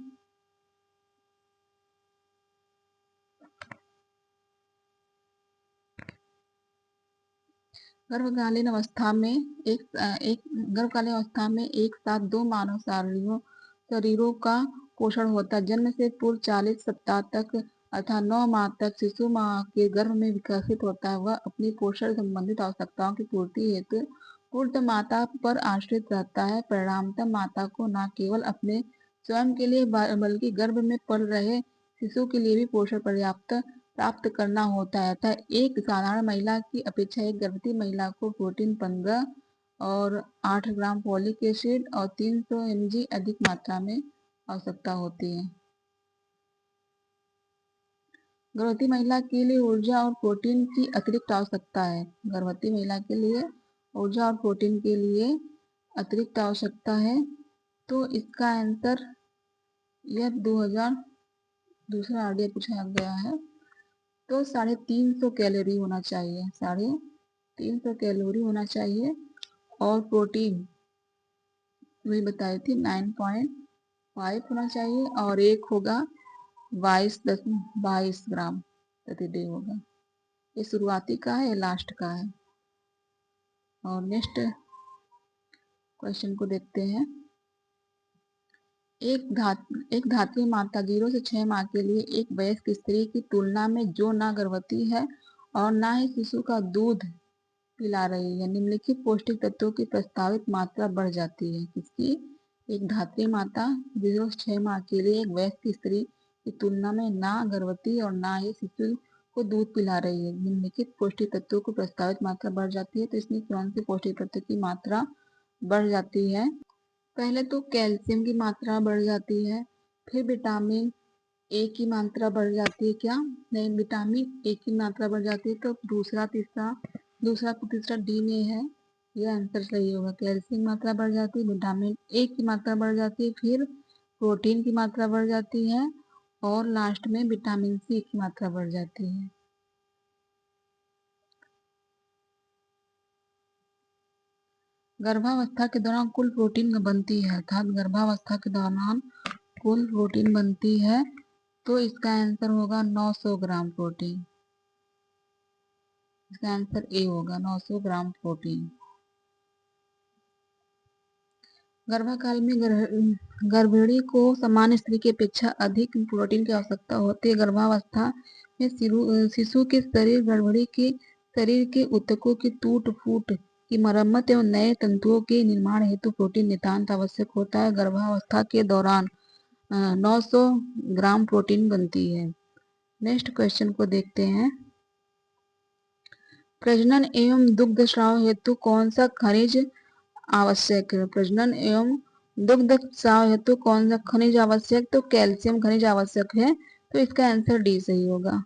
गर्भकालीन अवस्था में गर्भकालीन अवस्था में एक साथ 2 मानव शरीरों का पोषण होता है। जन्म से पूर्व 40 सप्ताह तक अर्थात 9 माह तक शिशु माँ के गर्भ में विकसित होता है। वह अपनी पोषण संबंधित आवश्यकताओं की पूर्ति हेतु पूर्ण माता पर आश्रित रहता है। परिणामतः माता को न केवल अपने स्वयं के लिए बल्कि गर्भ में पल रहे शिशु के लिए भी पोषण प्राप्त करना होता है। अतः एक साधारण महिला की अपेक्षा एक गर्भवती महिला को प्रोटीन 15 और 8 ग्राम फोलिक एसिड और 300 mg अधिक मात्रा में आवश्यकता होती है। गर्भवती महिला के लिए ऊर्जा और प्रोटीन की अतिरिक्त आवश्यकता है। गर्भवती महिला के लिए ऊर्जा और प्रोटीन के लिए अतिरिक्त आवश्यकता है। तो इसका आंसर यह 2000 दूसरा RDA पूछा गया है। तो 350 कैलोरी होना चाहिए। 350 कैलोरी होना चाहिए। और प्रोटीन वही बताई थी 9.5 होना चाहिए। और एक होगा 22 ग्राम प्रति डे होगा। ये शुरुआती का है, लास्ट का है। और नेक्स्ट क्वेश्चन को देखते हैं। एक धात्री माता 0 से 6 माह के लिए एक वयस्क स्त्री की तुलना में जो न गर्भवती है और न ही शिशु का दूध पिला रही है, निम्नलिखित पौष्टिक तत्वों की प्रस्तावित मात्रा बढ़ जाती है। किसकी? एक धात्री माता 0 से 6 माह के लिए एक वयस्क स्त्री की तुलना में ना गर्भवती और ना ही शिशु को दूध पिला रही है, निम्नलिखित पौष्टिक तत्वों की प्रस्तावित मात्रा बढ़ जाती है। तो इसमें कौन से पौष्टिक तत्व की मात्रा बढ़ जाती है? पहले तो कैल्शियम की मात्रा बढ़ जाती है, फिर विटामिन ए की मात्रा बढ़ जाती है क्या? नहीं, विटामिन ए की मात्रा बढ़ जाती है, तो दूसरा तीसरा डी में है, ये आंसर सही होगा। कैल्शियम की मात्रा बढ़ जाती है, विटामिन ए की मात्रा बढ़ जाती है, फिर प्रोटीन की मात्रा बढ़ जाती है, और लास्ट में विटामिन सी की मात्रा बढ़ जाती है। गर्भावस्था के दौरान कुल प्रोटीन बनती है, अर्थात गर्भावस्था के दौरान कुल प्रोटीन बनती है, तो इसका आंसर होगा 900 ग्राम प्रोटीन। इसका आंसर ए होगा, 900 ग्राम प्रोटीन। गर्भाकाल में गर्भिणी को सामान्य स्त्री की अपेक्षा अधिक प्रोटीन की आवश्यकता होती है। गर्भावस्था में शिशु के शरीर गर्भिणी के शरीर के ऊतकों की टूट फूट की मरम्मत एवं नए तंतुओं के निर्माण हेतु प्रोटीन नितांत आवश्यक होता है। गर्भावस्था के दौरान 900 ग्राम प्रोटीन बनती है। नेक्स्ट क्वेश्चन को देखते हैं। प्रजनन एवं दुग्ध स्राव हेतु कौन सा खनिज आवश्यक है? प्रजनन एवं दुग्ध स्राव हेतु कौन सा खनिज आवश्यक? तो कैल्शियम खनिज आवश्यक है, तो इसका आंसर डी सही होगा।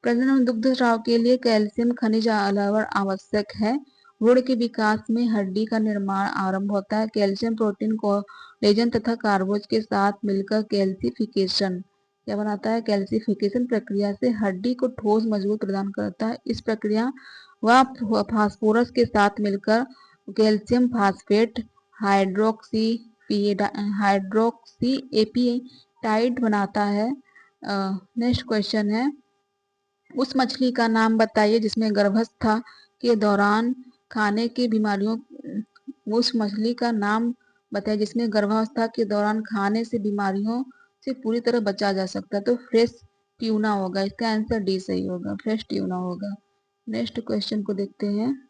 प्रजनन एवं दुग्ध स्राव के लिए कैल्शियम खनिज आवश्यक है। भ्रूण के विकास में हड्डी का निर्माण आरंभ होता है। कैल्शियम प्रोटीन कोलेजन तथा कार्बोज के साथ मिलकर कैल्सिफिकेशन क्या बनाता है? कैल्सिफिकेशन प्रक्रिया से हड्डी को ठोस मजबूत प्रदान करता है। इस प्रक्रिया वह फास्फोरस के साथ मिलकर कैल्शियम फास्फेट हाइड्रोक्सी एपीटाइट बनाता है। नेक्स्ट क्वेश्चन है, उस मछली का नाम बताइए जिसमें गर्भावस्था के दौरान खाने की बीमारियों उस मछली का नाम बताइए जिसमें गर्भावस्था के दौरान खाने से बीमारियों से पूरी तरह बचा जा सकता है। तो फ्रेश ट्यूना होगा, इसका आंसर डी सही होगा, फ्रेश ट्यूना होगा। नेक्स्ट क्वेश्चन को देखते हैं।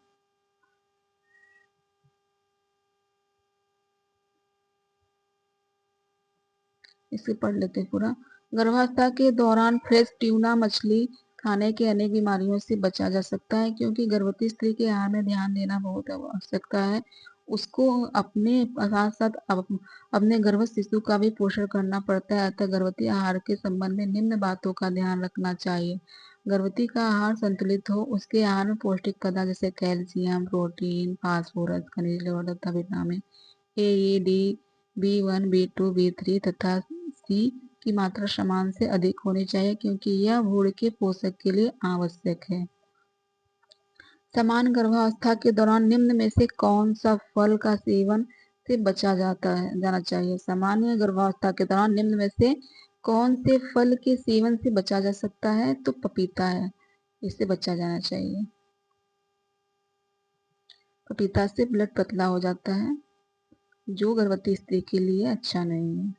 इसे पढ़ लेते हैं पूरा। गर्भावस्था के दौरान फ्रेश ट्यूना मछली खाने के अनेक बीमारियों से बचा जा सकता है, क्योंकि गर्भवती स्त्री के आहार में ध्यान देना बहुत आवश्यकता है। उसको अपने साथ साथ अपने गर्भस्थ शिशु का भी पोषण करना पड़ता है। अतः गर्भवती आहार के संबंध में निम्न बातों का ध्यान रखना चाहिए। गर्भवती का आहार संतुलित हो, उसके आहार में पौष्टिक पदार्थ जैसे कैल्शियम, प्रोटीन, फास्फोरस, खनिज लवण तथा vitamin A, D, B1, B2, B3 तथा सी की मात्रा समान से अधिक होनी चाहिए, क्योंकि यह भ्रूण के पोषक के लिए आवश्यक है। समान गर्भावस्था के दौरान निम्न में से कौन सा फल का सेवन से बचा जाना चाहिए? सामान्य गर्भावस्था के दौरान निम्न में से कौन से फल के सेवन से बचा जा सकता है? तो पपीता है, इससे बचा जाना चाहिए। पपीता से ब्लड पतला हो जाता है, जो गर्भवती स्त्री के लिए अच्छा नहीं है।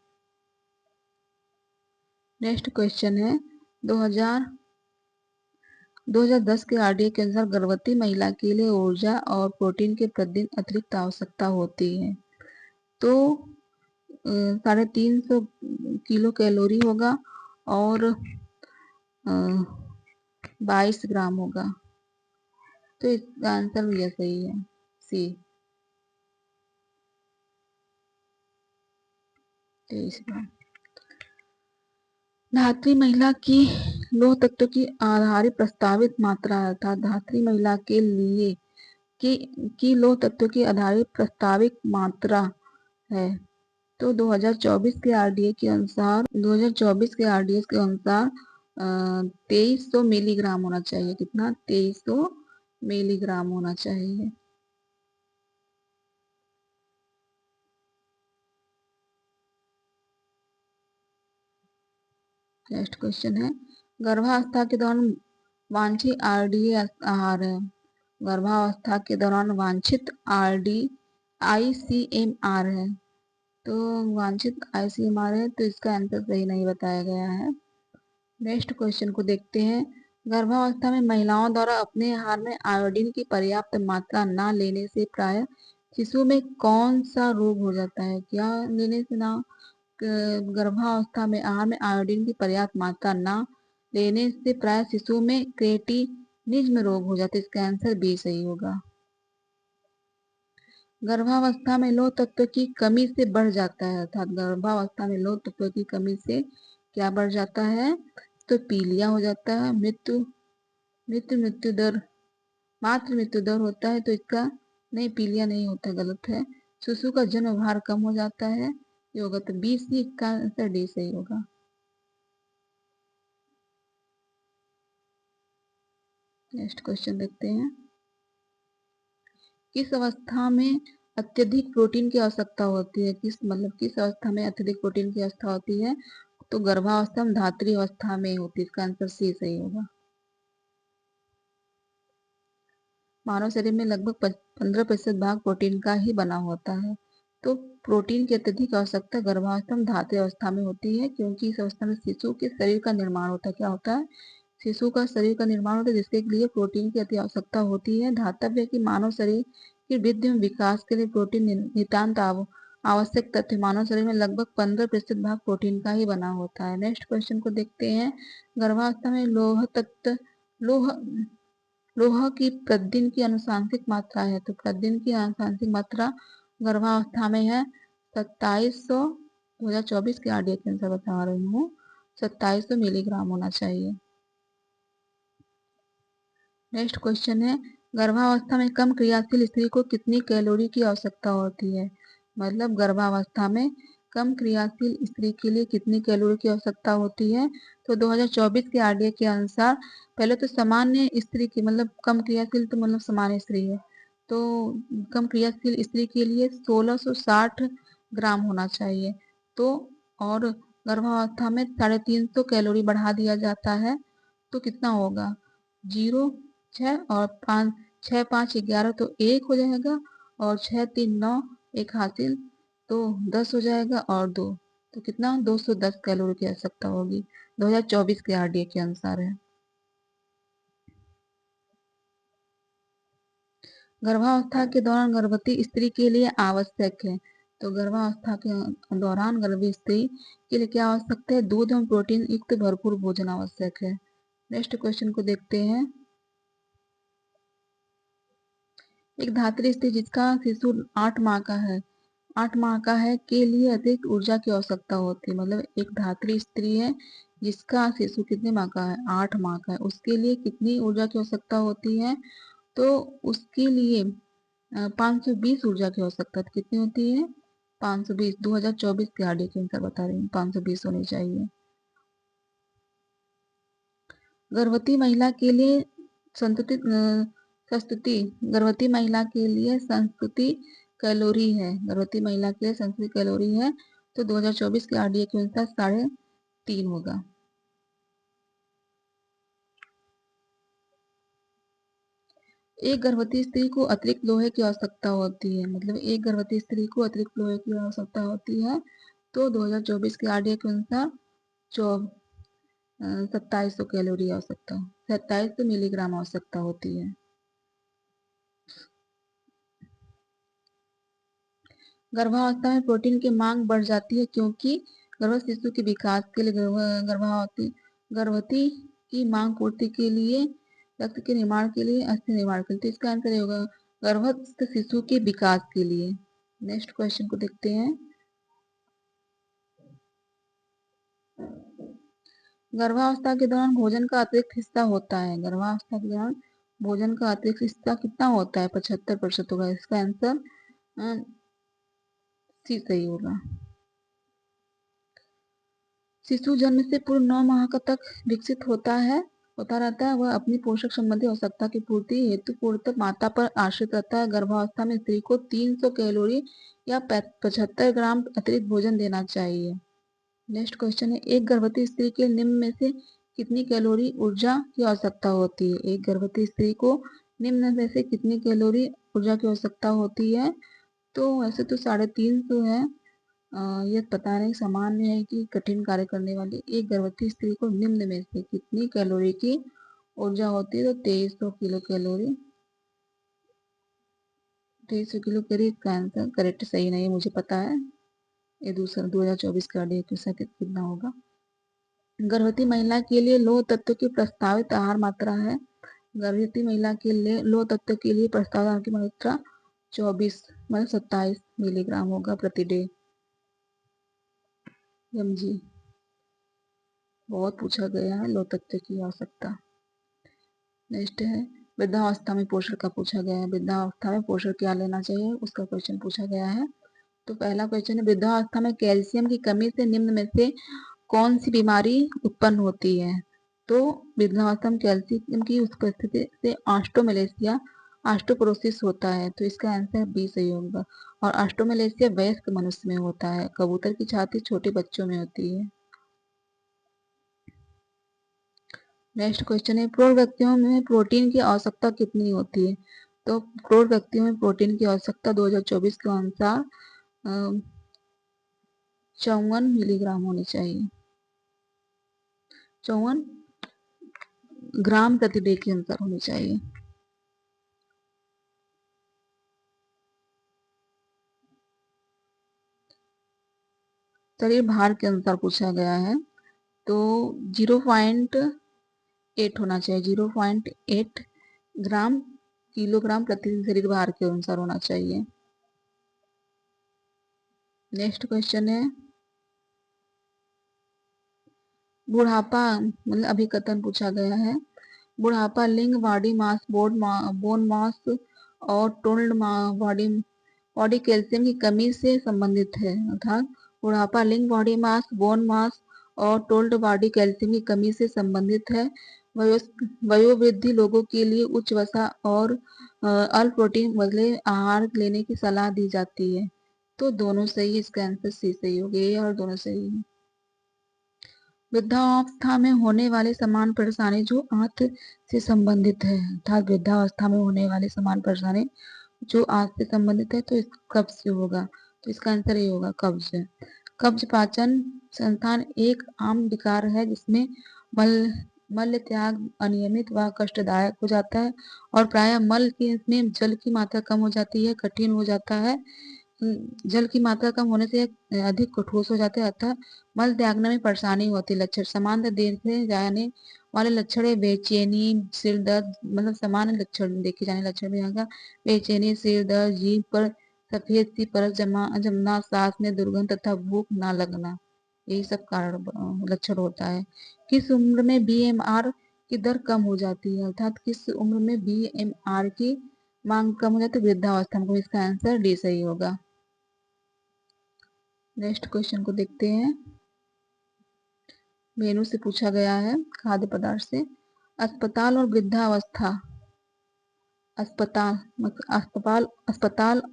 नेक्स्ट क्वेश्चन है, 2010 के आरडीए के अनुसार गर्भवती महिला के लिए ऊर्जा और प्रोटीन के प्रतिदिन अतिरिक्त आवश्यकता होती है। तो 350 किलो कैलोरी होगा और 22 ग्राम होगा, तो इसका आंसर यह सही है, सी 23 ग्राम। धात्री महिला की लौह तत्व की आधारित प्रस्तावित मात्रा अर्थात धात्री महिला के लिए की लौह तत्व की आधारित प्रस्तावित मात्रा है। तो 2024 के आरडीए के अनुसार 2300 मिलीग्राम होना चाहिए। कितना? 2300 मिलीग्राम होना चाहिए। नेक्स्ट क्वेश्चन है, गर्भावस्था के दौरान वांछित आरडीए आहार है। गर्भावस्था के दौरान वांछित आरडी आईसीएमआर है, तो वांछित आईसीएमआर है, तो इसका आंसर सही नहीं बताया गया है। नेक्स्ट क्वेश्चन को देखते हैं। गर्भावस्था में महिलाओं द्वारा अपने आहार में आयोडीन की पर्याप्त मात्रा न लेने से प्राय शिशु में कौन सा रोग हो जाता है? क्या लेने से ना गर्भावस्था में आहार में आयोडीन की पर्याप्त मात्रा न लेने से प्राय शिशु में क्रेटिनिज्म रोग हो जाता है। इसका आंसर बी सही होगा। गर्भावस्था में लौह तत्व की कमी से बढ़ जाता है, अर्थात गर्भावस्था में लौह तत्व की कमी से क्या बढ़ जाता है, तो पीलिया हो जाता है। मृत्यु दर, मातृ मृत्यु दर होता है, तो इसका नहीं, पीलिया नहीं होता, गलत है। शिशु का जन्म भार कम हो जाता है, ये होगा तो बी सी का आंसर डी सही होगा। नेक्स्ट क्वेश्चन देखते हैं। किस अवस्था में अत्यधिक प्रोटीन की आवश्यकता होती है, किस अवस्था में अत्यधिक प्रोटीन की आवश्यकता होती है, तो गर्भावस्था में धात्री अवस्था में होती है, इसका आंसर सी सही होगा। मानव शरीर में लगभग 15% भाग प्रोटीन का ही बना होता है, तो प्रोटीन की अत्यधिक आवश्यकता गर्भावस्था में धात्री अवस्था में होती है, क्योंकि इस अवस्था में शिशु के शरीर का निर्माण होता है। क्या होता है, शिशु का शरीर का निर्माण होता है, जिसके लिए प्रोटीन की अति आवश्यकता होती है। धातव्य की मानव शरीर की वृद्धि में विकास के लिए प्रोटीन नितांत आवश्यक तथ्य। मानव शरीर में लगभग 15% भाग प्रोटीन का ही बना होता है। नेक्स्ट क्वेश्चन को देखते हैं। गर्भावस्था में लोह लोह की प्रतिदिन की अनुशांसिक मात्रा है, तो प्रतिदिन की अनुशांसिक मात्रा गर्भावस्था में है 2700, 2024 के आरडीए के अनुसार बता रही हूँ, 2700 मिलीग्राम होना चाहिए। नेक्स्ट क्वेश्चन है, गर्भावस्था में कम क्रियाशील स्त्री को कितनी कैलोरी की आवश्यकता होती है, मतलब गर्भावस्था में कम क्रियाशील स्त्री के लिए कितनी कैलोरी की आवश्यकता होती है, तो 2024 के आरडीए के अनुसार, पहले तो सामान्य स्त्री की, मतलब कम क्रियाशील तो मतलब सामान्य स्त्री है, तो कम क्रियाशील स्त्री के लिए 1660 ग्राम होना चाहिए, तो और गर्भावस्था में 350 कैलोरी बढ़ा दिया जाता है, तो कितना होगा, 0, 6 और 5, 6 5 11, तो 1 हो जाएगा, और 6 3 9, एक हासिल, तो 10 हो जाएगा, और 2, तो कितना, 210 कैलोरी की आवश्यकता होगी, 2024 के आरडीए के अनुसार है। गर्भावस्था के दौरान गर्भवती स्त्री के लिए आवश्यक है, तो गर्भावस्था के दौरान गर्भवती स्त्री के लिए क्या आवश्यक है, दूध एवं प्रोटीन युक्त भरपूर भोजन आवश्यक है। नेक्स्ट क्वेश्चन को देखते हैं। एक धात्री स्त्री जिसका शिशु 8 माह का है, 8 माह का है, के लिए अधिक ऊर्जा की आवश्यकता होती है, मतलब एक धात्री स्त्री है जिसका शिशु कितने माह का है, 8 माह का है, उसके लिए कितनी ऊर्जा की आवश्यकता होती है, तो उसके लिए 520 ऊर्जा की आवश्यकता कितनी होती है, 520, 2024 के आरडीए के अनुसार बता रही हूँ, 520 होनी चाहिए। गर्भवती महिला के लिए संतुलित संस्तुति, गर्भवती महिला के लिए संस्तुति कैलोरी है, गर्भवती महिला के लिए संस्तुति कैलोरी है, तो 2024 के आरडीए के अनुसार 3.5 होगा। एक गर्भवती स्त्री को अतिरिक्त लोहे की आवश्यकता होती है, मतलब एक गर्भवती स्त्री को अतिरिक्त लोहे की आवश्यकता होती है, तो 2024 के आरडीए के अनुसार 2700 कैलोरी आवश्यकता, 2700 मिलीग्राम आवश्यकता होती है। गर्भावस्था में प्रोटीन की मांग बढ़ जाती है, क्योंकि गर्भस्थ शिशु के विकास के लिए गर्भवती की मांग पूर्ति के लिए, रक्त के निर्माण के लिए, अस्थि निर्माण के लिए, तो इसका आंसर होगा गर्भस्थ शिशु के विकास के लिए। नेक्स्ट क्वेश्चन को देखते हैं। गर्भावस्था के दौरान भोजन का अतिरिक्त हिस्सा होता है, गर्भावस्था के दौरान भोजन का अतिरिक्त हिस्सा कितना होता है, 75% होगा, इसका आंसर सी सही होगा। शिशु जन्म से पूर्व 9 माह तक विकसित होता रहता है, वह अपनी पोषक संबंधी आवश्यकता की पूर्ति हेतु पूर्णतः माता पर आश्रित रहता है। गर्भावस्था में स्त्री को 300 कैलोरी या 75 ग्राम अतिरिक्त भोजन देना चाहिए। नेक्स्ट क्वेश्चन है, एक गर्भवती स्त्री के निम्न में से कितनी कैलोरी ऊर्जा की आवश्यकता होती है, एक गर्भवती स्त्री को निम्न में से कितनी कैलोरी ऊर्जा की आवश्यकता होती है, तो वैसे तो 350 है, यह पता नहीं सामान्य है कि कठिन कार्य करने वाली एक गर्भवती स्त्री को निम्न में से कितनी कैलोरी की ऊर्जा होती है, तो 2300 किलो कैलोरी, 2300 किलो कैलोरी का आंसर करेक्ट सही नहीं है, मुझे पता है, ये दूसरा 2024 का आरडीए कितना होगा। गर्भवती महिला के लिए लौह तत्व की प्रस्तावित आहार मात्रा है, गर्भवती महिला के लिए लौह तत्व के लिए प्रस्तावित आहार की मात्रा 24 मतलब 27 मिलीग्राम होगा प्रति डे mg। बहुत पूछा गया है लौह तत्व की आवश्यकता। नेक्स्ट है वृद्धावस्था में पोषण का पूछा गया है। वृद्धावस्था में पोषण क्या लेना चाहिए उसका क्वेश्चन पूछा गया है। तो पहला क्वेश्चन है वृद्धावस्था में कैल्शियम की कमी से निम्न में से कौन सी बीमारी उत्पन्न होती है। तो वृद्धावस्था में कैल्शियम की उपस्थिति से ऑस्टोमेलेसिया ऑस्टोपोरोसिस होता है। तो इसका आंसर बी सही होगा। और ऑस्टोमेलेसिया वयस्क मनुष्य में होता है। कबूतर की छाती छोटे बच्चों में होती है। नेक्स्ट क्वेश्चन है प्रौढ़ व्यक्तियों में प्रोटीन की आवश्यकता कितनी होती है। तो प्रौढ़ व्यक्तियों में प्रोटीन की आवश्यकता 2024 के अनुसार 54 मिलीग्राम होनी चाहिए। 54 ग्राम प्रति डे के अनुसार होनी चाहिए। शरीर भार के अनुसार पूछा गया है। तो 0.8 होना चाहिए। 0.8 ग्राम किलोग्राम प्रति शरीर भार के अनुसार होना चाहिए। नेक्स्ट क्वेश्चन है बुढ़ापा मतलब अभिकथन पूछा गया है। बुढ़ापा लिंग बॉडी मास बोन मास और टोल्ड बॉडी कैल्शियम की कमी से संबंधित है। अर्थात बुढ़ापा लिंग बॉडी मास बोन मास और टोल्ड बॉडी कैल्शियम की कमी से संबंधित है। वयोवृद्धि लोगों के लिए उच्च वसा और अल्प प्रोटीन बदले आहार लेने की सलाह दी जाती है। तो दोनों सही है। इसका आंसर सी सही हो गया और दोनों सही है। वृद्धावस्था में होने वाली समान परेशानी जो आंत से संबंधित है। अर्थात वृद्धावस्था में होने वाली समान परेशानी जो आंत से संबंधित है। तो इस कब्ज से होगा। तो इसका आंसर ये होगा कब्ज। कब्ज पाचन संस्थान एक आम विकार है जिसमें मल त्याग अनियमित व कष्टदायक हो जाता है और प्रायः मल के में जल की मात्रा कम हो जाती है कठिन हो जाता है। जल की मात्रा कम होने से अधिक ठोस हो जाते हैं अतः मल त्यागने में परेशानी होती है। लक्षण सामान्य देखे जाने वाले लक्षण है बेचैनी सिर दर्द मतलब सामान्य लक्षण देखे जाने लक्षण में आएगा बेचैनी सिर दर्द जीभ पर सफेद सी परत जमना सांस में दुर्गंध तथा भूख ना लगना यही सब कारण लक्षण होता है। किस उम्र में बीएमआर की दर कम हो जाती है। अर्थात किस उम्र में बीएमआर की मांग कम हो जाती है वृद्धावस्था में। इसका आंसर डी सही होगा। नेक्स्ट क्वेश्चन को देखते हैं। मेनू से पूछा गया है खाद्य पदार्थ से। अस्पताल और वृद्धावस्था अस्पताल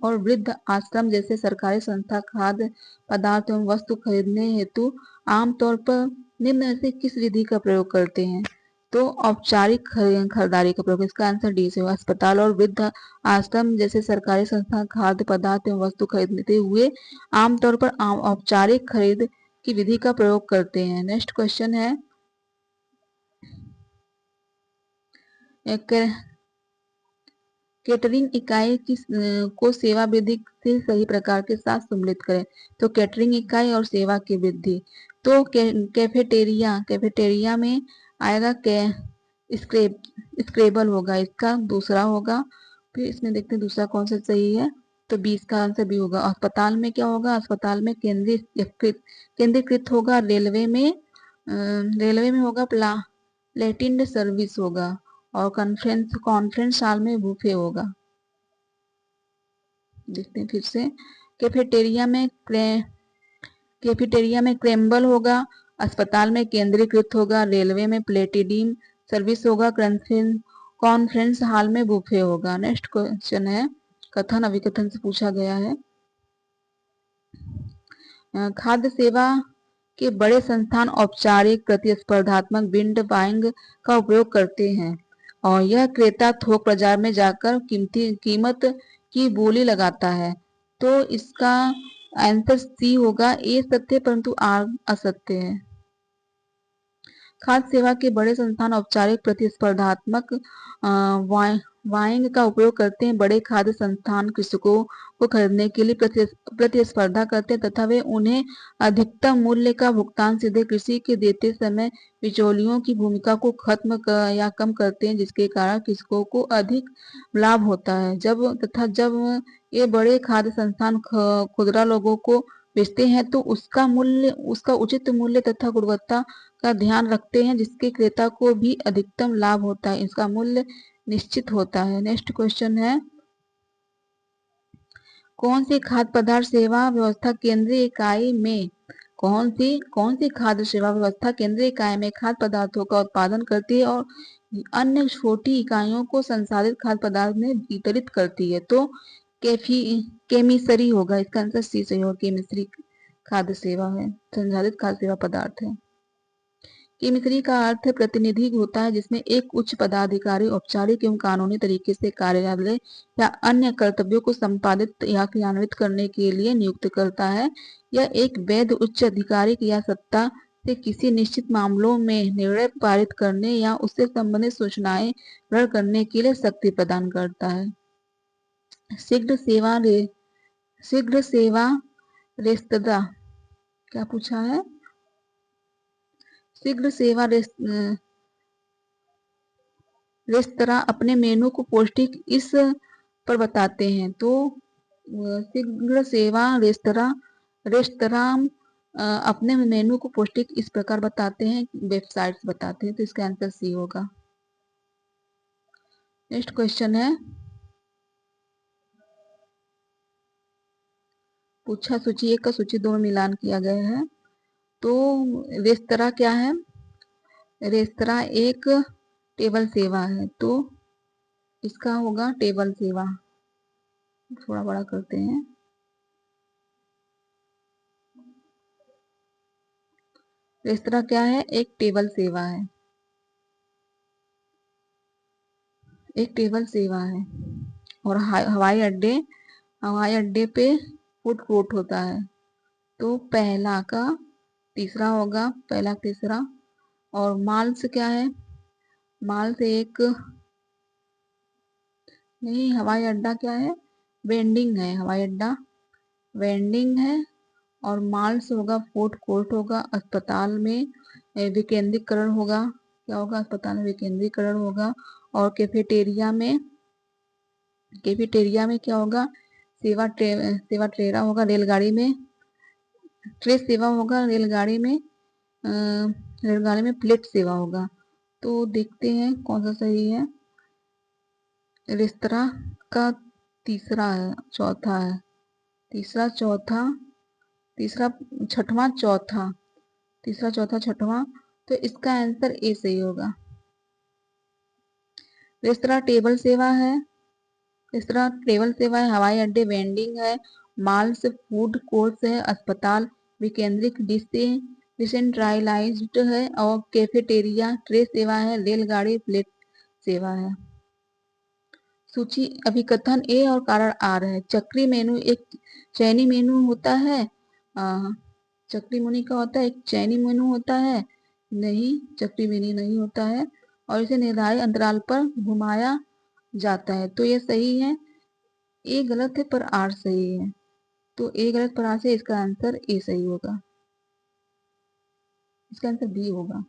और वृद्ध आश्रम जैसे सरकारी संस्था खाद्य पदार्थ एवं वस्तु खरीदने हेतु आमतौर पर निम्न में से किस विधि का प्रयोग करते हैं। तो औपचारिक खरीदारी का प्रयोग। इसका आंसर डी से होगा। अस्पताल और वृद्ध आश्रम जैसे सरकारी संस्था खाद्य पदार्थ एवं वस्तु खरीदते हुए आमतौर पर औपचारिक खरीद की विधि का प्रयोग करते हैं। नेक्स्ट क्वेश्चन है कैटरिंग इकाई को सेवा वृद्धि से सही प्रकार के साथ सम्मिलित करें। तो कैटरिंग इकाई और सेवा की वृद्धि। तो कैफेटेरिया में आएगा स्क्रेबल होगा इसका दूसरा होगा। फिर इसमें देखते हैं दूसरा कौन सा सही है। तो 20 का आंसर भी होगा। अस्पताल में क्या होगा अस्पताल में केंद्रीकृत होगा। रेलवे में होगा प्लेटिंड सर्विस होगा। और कॉन्फ्रेंस हॉल में बुफे होगा। देखते हैं फिर से कैफेटेरिया में क्रेम्बल होगा। अस्पताल में केंद्रीकृत होगा। रेलवे में प्लेटिडीम सर्विस होगा। कॉन्फ्रेंस हॉल में बुफे होगा। नेक्स्ट क्वेश्चन है कथन अभिकथन से पूछा गया है। खाद्य सेवा के बड़े संस्थान औपचारिक प्रतिस्पर्धात्मक बिंड बाइंग का उपयोग करते हैं और यह क्रेता थोक बाजार में जाकर कीमत की बोली लगाता है। तो इसका आंसर सी होगा। ए सत्य परंतु आर असत्य है। खाद्य सेवा के बड़े संस्थान औपचारिक प्रतिस्पर्धात्मक वाइंग का उपयोग करते हैं। बड़े खाद्य संस्थान कृषकों को खरीदने के लिए प्रतिस्पर्धा करते हैं तथा वे उन्हें अधिकतम मूल्य का भुगतान सीधे कृषि के देते समय बिचौलियों की भूमिका को या कम करते हैं, जिसके कारण कृषकों को अधिक लाभ होता है। जब ये बड़े खाद्य संस्थान खुदरा लोगों को बेचते हैं तो उसका उचित मूल्य तथा गुणवत्ता का ध्यान रखते हैं, जिसके क्रेता को भी अधिकतम लाभ होता है। इसका मूल्य निश्चित होता है। नेक्स्ट क्वेश्चन है, कौन सी खाद्य पदार्थ सेवा व्यवस्था केंद्रीय इकाई में कौन सी खाद्य सेवा व्यवस्था केंद्रीय इकाई में खाद्य पदार्थों का उत्पादन करती है और अन्य छोटी इकाइयों को संसाधित खाद्य पदार्थ में वितरित करती है? तो केमिसरी होगा इसका आंसर, सी सही होगा। केमिसरी खाद्य सेवा है, संसाधित खाद्य सेवा पदार्थ है। केमिसरी का अर्थ प्रतिनिधि होता है, जिसमें एक उच्च पदाधिकारी औपचारिक एवं कानूनी तरीके से कार्यालय या अन्य कर्तव्यों को संपादित या क्रियान्वित करने के लिए नियुक्त करता है। यह एक वैध उच्च अधिकारी या सत्ता से किसी निश्चित मामलों में निर्णय पारित करने या उससे संबंधित सूचनाएं ग्रहण करने के लिए शक्ति प्रदान करता है। शीघ्र सेवा रेस्तरां क्या पूछा है? शीघ्र सेवा रेस्तरां अपने मेनू को पौष्टिक इस पर बताते हैं। तो शीघ्र सेवा रेस्तरां अपने मेनू को पौष्टिक इस प्रकार बताते हैं, वेबसाइट्स बताते हैं। तो इसका आंसर सी होगा। नेक्स्ट क्वेश्चन है, पूछा सूची 1 का सूची 2 में मिलान किया गया है। तो रेस्तरां क्या है? रेस्तरां एक टेबल सेवा है, तो इसका होगा टेबल सेवा। थोड़ा बड़ा करते हैं। रेस्तरां क्या है? एक टेबल सेवा है, एक टेबल सेवा है। और हवाई अड्डे पे फूड कोर्ट होता है। तो पहला का तीसरा होगा, पहला तीसरा। और माल से क्या है? माल से एक नहीं, हवाई अड्डा क्या है? वेंडिंग है, हवाई अड्डा वेंडिंग है। और माल से होगा फूड कोर्ट होगा। अस्पताल में विकेंद्रीकरण होगा। क्या होगा? अस्पताल में विकेंद्रीकरण होगा। और कैफेटेरिया में क्या होगा? सेवा ट्रेरा होगा। रेलगाड़ी में ट्रे सेवा होगा। रेलगाड़ी में प्लेट सेवा होगा। तो देखते हैं कौन सा सही है। रेस्तरां का तीसरा है, चौथा है, तीसरा चौथा तीसरा छठवां चौथा, तीसरा चौथा छठवां। तो इसका आंसर ए सही होगा। रेस्तरां टेबल सेवा है, रेस्तरां टेबल सेवा है। हवाई अड्डे वेंडिंग है। माल से फूड कोर्ट है। अस्पताल विकेंद्रिक डिसेंट्रलाइज्ड है। और कैफेटेरिया ट्रे सेवा है। रेलगाड़ी प्लेट सेवा है। सूची अभिकथन ए और कारण आर है। चक्री मेनू एक चयनी मेनू होता है। चक्री मेनू का होता है, एक चयनी मेनू होता है। नहीं, चक्री मेनू नहीं होता है। और इसे निर्धारित अंतराल पर घुमाया जाता है। तो ये सही है। ए गलत है पर आर सही है। तो ए गलत पर आर से इसका आंसर ए सही होगा। इसका आंसर बी होगा।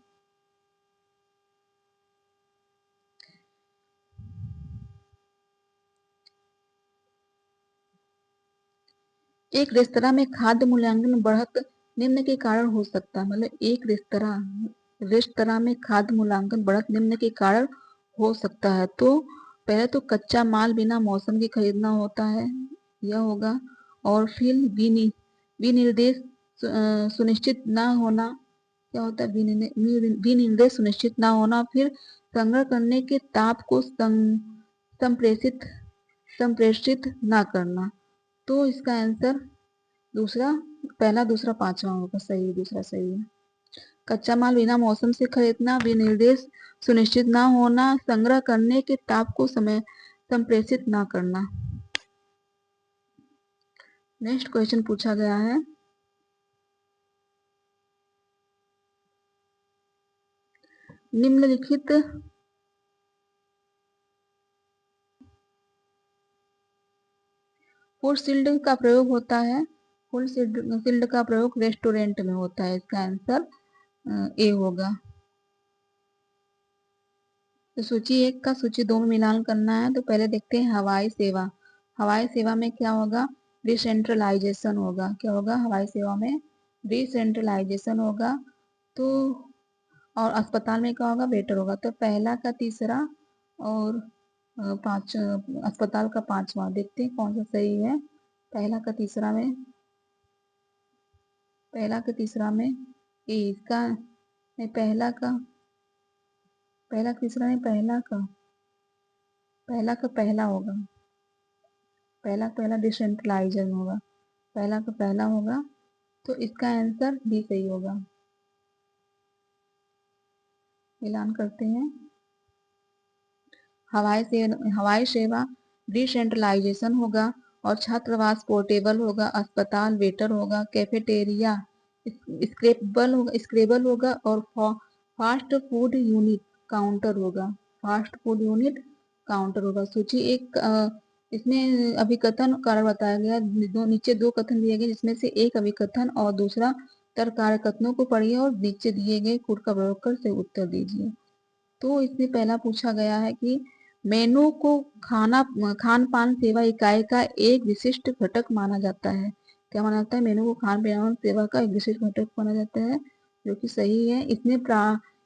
एक रेस्तरां में खाद्य मूल्यांकन में बढ़त निम्न के कारण हो सकता है। मतलब एक रेस्तरां में खाद्य मूल्यांकन बढ़त निम्न के कारण हो सकता है। तो पहले तो कच्चा माल बिना मौसम के खरीदना होता है, यह होगा। और फिर विनिर्देश सुनिश्चित ना होना, क्या होता है? विनिर्देश सुनिश्चित ना होना। फिर संग्रह करने के ताप को संप्रेषित ना करना। तो इसका आंसर दूसरा, पहला दूसरा पांचवा होगा। सही, दूसरा सही है। कच्चा माल बिना मौसम से खरीदना, विनिर्देश सुनिश्चित ना होना, संग्रह करने के ताप को संप्रेषित ना करना। नेक्स्ट क्वेश्चन पूछा गया है, निम्नलिखित फूड शील्ड का प्रयोग होता है, फूड शील्ड का प्रयोग रेस्टोरेंट में होता है। इसका आंसर ए होगा। तो सूची 1 का सूची 2 में मिलान करना है। तो पहले देखते हैं हवाई सेवा। हवाई सेवा में क्या होगा? डिसेंट्रलाइजेशन होगा। क्या होगा? हवाई सेवा में डिसेंट्रलाइजेशन होगा। तो और अस्पताल में क्या होगा? बेटर होगा। तो पहला का तीसरा और पांच, अस्पताल का पांचवा। देखते हैं कौन सा सही है। पहला का तीसरा में, पहला का तीसरा में इसका पहला का तीसरा में पहला का पहला होगा। पहला डिसेंट्रलाइजेशन होगा। पहला का पहला होगा। तो इसका आंसर बी सही होगा। मिलान करते हैं। हवाई सेवा डिसेंट्रलाइजेशन होगा और छात्रावास पोर्टेबल होगा, अस्पताल वेटर होगा, कैफेटेरिया स्क्रेबल होगा और फास्ट फूड यूनिट काउंटर होगा। फास्ट फूड यूनिट काउंटर होगा। सूची 1 इसमें अभिकथन कारण बताया गया। नीचे 2 कथन दिए गए जिसमें से एक अभिकथन और दूसरा तर्क कथनों को पढ़िए और नीचे दिए गए कोड का प्रयोग कर से उत्तर दीजिए। तो इसमें पहला पूछा गया है कि मेनू को खान पान सेवा इकाई का एक विशिष्ट घटक माना जाता है। क्या माना जाता है? मेनू को खान पान सेवा का एक विशिष्ट घटक माना जाता है, जो कि सही है। इसमें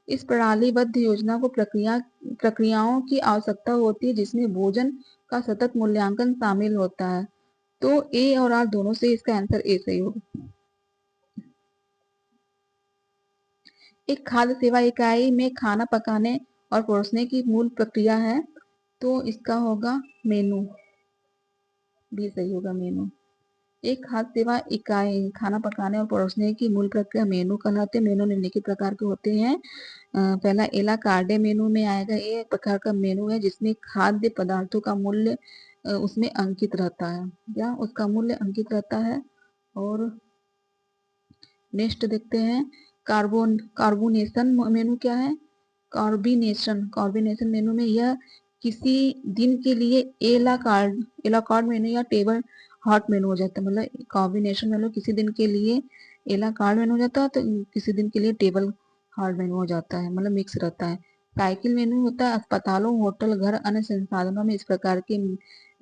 इस प्रणालीबद्ध योजना को प्रक्रियाओं की आवश्यकता होती है जिसमें भोजन का सतत मूल्यांकन शामिल होता है। तो ए और आर दोनों से इसका आंसर ए सही होगा। एक खाद्य सेवा इकाई में खाना पकाने और परोसने की मूल प्रक्रिया है। तो इसका होगा मेनू। भी सही होगा, मेनू। एक खाद्य सेवा इकाई खाना पकाने और परोसने की मूल प्रक्रिया मेनू कहलाते हैं। मेनू निम्नलिखित प्रकार के होते हैं। पहला एला कार्डे मेनू में आएगा। एक प्रकार का मेनू है जिसमें खाद्य पदार्थों का मूल्य उसमें अंकित रहता है, या उसका मूल्य अंकित रहता है। और नेक्स्ट देखते हैं कार्बोनेशन मेनू क्या है? कार्बोनेशन मेनू में यह किसी दिन के लिए एला कार्ड मेनू या टेबल हॉट मेनू हो जाता है। मतलब कॉम्बिनेशन मेनू किसी दिन के लिए एला कार्ड मेनू हो जाता है, तो किसी दिन के लिए टेबल हॉट मेनू हो जाता है, मतलब मिक्स रहता है। साइकिल मेनू होता है अस्पतालों, होटल, घर, अन्य संसाधनों में। इस प्रकार के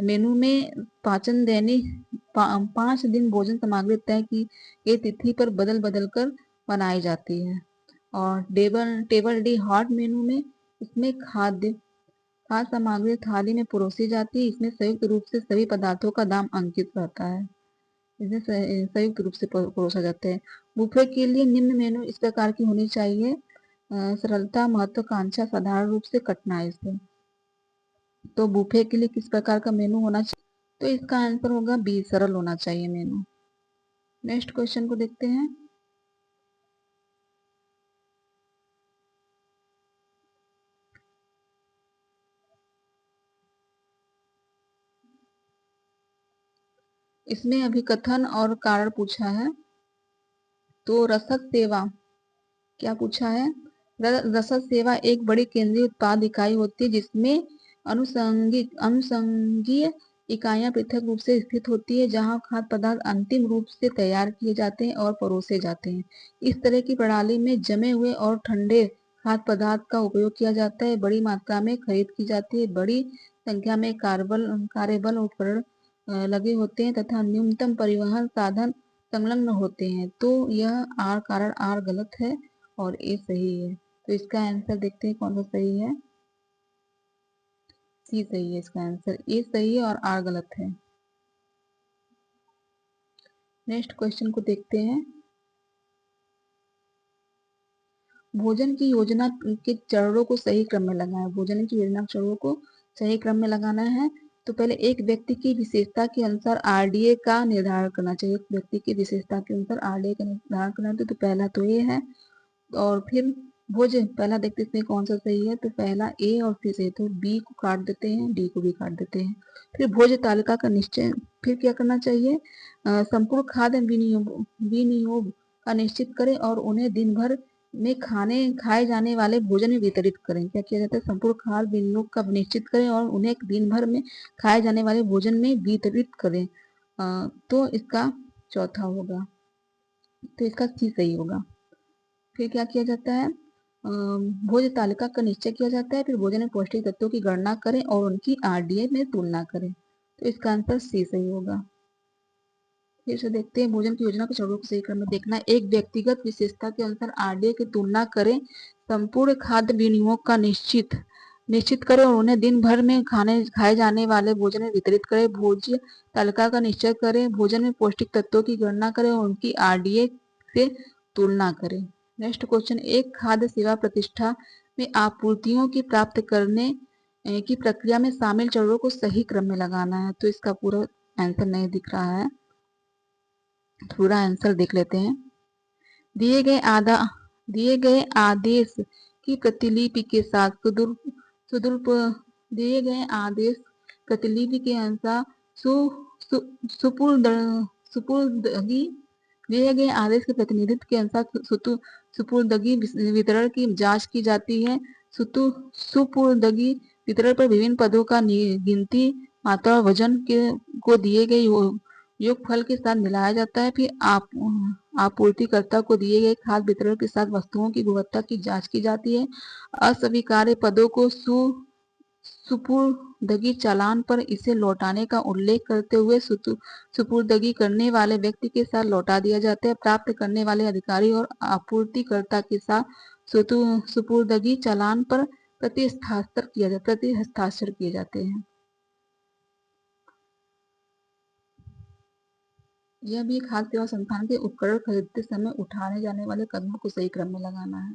मेनू में पाचन दैनिक 5 दिन भोजन सामग्री तय की ये तिथि पर बदल बदल कर बनाई जाती है। और टेबल डी हॉट मेनू में इसमें खाद्य सामग्री थाली में परोसी जाती है। इसमें संयुक्त रूप से सभी पदार्थों का दाम अंकित रहता है। इसमें संयुक्त रूप से परोसा जाता है। बुफे के लिए निम्न मेनू इस प्रकार की होनी चाहिए: सरलता, महत्वाकांक्षा, साधारण रूप से, कठिनाई से। तो बुफे के लिए किस प्रकार का मेनू होना चाहिए? तो इसका आंसर होगा बी, सरल होना चाहिए मेनू। नेक्स्ट क्वेश्चन को देखते हैं। इसमें अभिकथन और कारण पूछा है। तो रसद सेवा क्या पूछा है? रसद सेवा एक बड़ी केंद्रीय उत्पाद इकाई होती है जिसमें अनुषंगीय इकाइयां पृथक रूप से स्थित होती है, जहां खाद्य पदार्थ अंतिम रूप से तैयार किए जाते हैं और परोसे जाते हैं। इस तरह की प्रणाली में जमे हुए और ठंडे खाद्य पदार्थ का उपयोग किया जाता है। बड़ी मात्रा में खरीद की जाती है। बड़ी संख्या में कार्यबल उपकरण लगे होते हैं तथा न्यूनतम परिवहन साधन संलग्न होते हैं। तो यह कारण आर गलत है और ए सही है। तो इसका आंसर देखते हैं कौन सा सही है। सी सही है। इसका आंसर ए सही है और आर गलत है। नेक्स्ट क्वेश्चन को देखते हैं। भोजन की योजना के चरणों को सही क्रम में लगाएं। भोजन की योजना के चरणों को सही क्रम में लगाना है। तो पहले एक व्यक्ति की विशेषता के अनुसार आरडीए का निर्धारण करना चाहिए। एक व्यक्ति की विशेषता के अनुसार आरडीए का निर्धारण करना चाहिए। तो पहला तो ये है। और फिर पहला देखते हैं कौन सा सही है। तो पहला ए और फिर से, तो बी को काट देते हैं, डी को भी काट देते हैं। फिर भोज्य तालिका का निश्चय फिर क्या करना चाहिए? संपूर्ण खाद्य विनियोग का निश्चित करें और उन्हें दिन भर में खाए जाने वाले भोजन में वितरित करें। क्या किया जाता है? संपूर्ण खाद्य बिंदुओं का निश्चित करें और उन्हें दिन भर में खाए जाने वाले भोजन में वितरित करें। तो इसका चौथा होगा, तो इसका सी सही होगा। फिर क्या किया जाता है? भोज्य तालिका का निश्चय किया जाता है, फिर भोजन में पौष्टिक तत्वों की गणना करें और उनकी आरडीए में तुलना करें। तो इसका आंसर सी सही होगा। फिर से देखते हैं, भोजन की योजना के चरणों को सही क्रम में देखना है। एक व्यक्तिगत विशेषता के अनुसार आरडीए की तुलना करें, संपूर्ण खाद्य विनियोग का निश्चित करें और उन्हें दिन भर में खाए जाने वाले भोजन में वितरित करें। भोज्य तालिका का निश्चय करें, भोजन में पौष्टिक तत्वों की गणना करें और उनकी आरडीए से तुलना करें। नेक्स्ट क्वेश्चन, एक खाद्य सेवा प्रतिष्ठा में आपूर्तियों की प्राप्त करने की प्रक्रिया में शामिल चरणों को सही क्रम में लगाना है। तो इसका पूरा आंसर नहीं दिख रहा है, पूरा आंसर देख लेते हैं। दिए गए आदेश की प्रतिलिपि के साथ दिए गए आदेश प्रतिलिपि के अनुसार सुपुर्दगी दिए गए आदेश के प्रतिनिधित्व के अनुसार सुपुर्दगी वितरण की जांच की जाती है। सुपुर्दगी वितरण पर विभिन्न पदों का गिनती, मात्रा और वजन को दिए गए योगफल के साथ मिलाया जाता है। फिर आपूर्तिकर्ता को दिए गए खाद्य वितरण के साथ वस्तुओं की गुणवत्ता की जांच की जाती है। अस्वीकार्य पदों को सुपुर्दगी चालान पर इसे लौटाने का उल्लेख करते हुए सुपुर्दगी करने वाले व्यक्ति के साथ लौटा दिया जाता है। प्राप्त करने वाले अधिकारी और आपूर्तिकर्ता के साथ सुपुर्दगी चालान पर प्रति हस्ताक्षर किए जाते हैं। यह भी खाद्य सेवा संस्थान के उपकरण खरीदते समय उठाने जाने वाले कदमों को सही क्रम में लगाना है।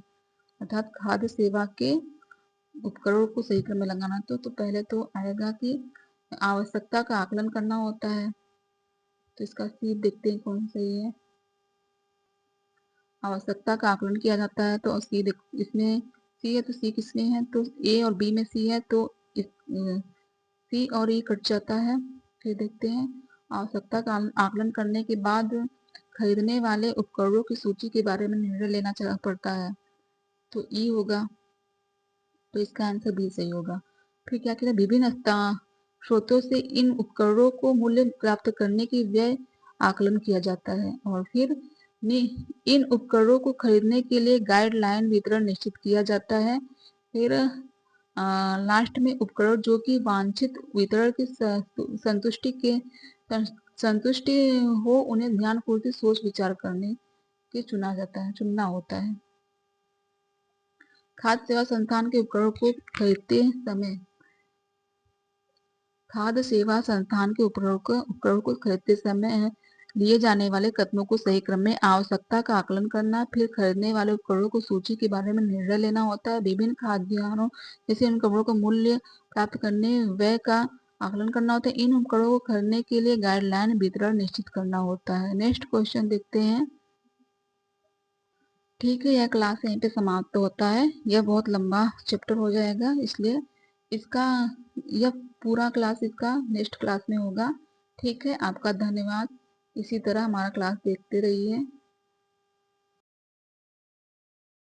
अर्थात खाद्य सेवा के उपकरणों को सही क्रम में लगाना। तो पहले तो आएगा कि आवश्यकता का आकलन करना होता है। तो इसका सी देखते हैं कौन सही है। आवश्यकता का आकलन किया जाता है तो सी इसमें सी है, तो सी किसमें है? तो ए और बी में सी है, तो सी और ई कट जाता है। फिर देखते हैं, आवश्यकता का आकलन करने के बाद खरीदने वाले उपकरणों की सूची के बारे में निर्णय लेना पड़ता है, तो ई होगा। तो इसका आंसर बी सही होगा। फिर क्या कहते हैं, विभिन्न स्रोतों से इन उपकरणों को मूल्य प्राप्त करने की व्यय आकलन किया जाता है और फिर इन उपकरणों को खरीदने के लिए गाइडलाइन वितरण निश्चित किया जाता है। फिर लास्ट में उपकरण जो कि वांछित वितरण की संतुष्टि हो, उन्हें ध्यानपूर्वक सोच विचार करने के चुनना होता है। खाद्य सेवा संस्थान के उपकरणों को खरीदते समय खाद्य सेवा संस्थान के उपकरणों को खरीदते समय लिए जाने वाले कदमों को सही क्रम में आवश्यकता का आकलन करना, फिर खरीदने वाले उपकरणों को सूची के बारे में निर्णय लेना होता है। विभिन्न खाद्यान्नों जैसे इन उपकरणों का मूल्य प्राप्त करने व्यय का आकलन करना होता है। इन उपकरणों को खरीदने के लिए गाइडलाइन वितरण निश्चित करना होता है। नेक्स्ट क्वेश्चन देखते हैं। ठीक है, यह क्लास यहीं पे समाप्त होता है। यह बहुत लंबा चैप्टर हो जाएगा, इसलिए इसका यह पूरा क्लास इसका नेक्स्ट क्लास में होगा। ठीक है, आपका धन्यवाद। इसी तरह हमारा क्लास देखते रहिए।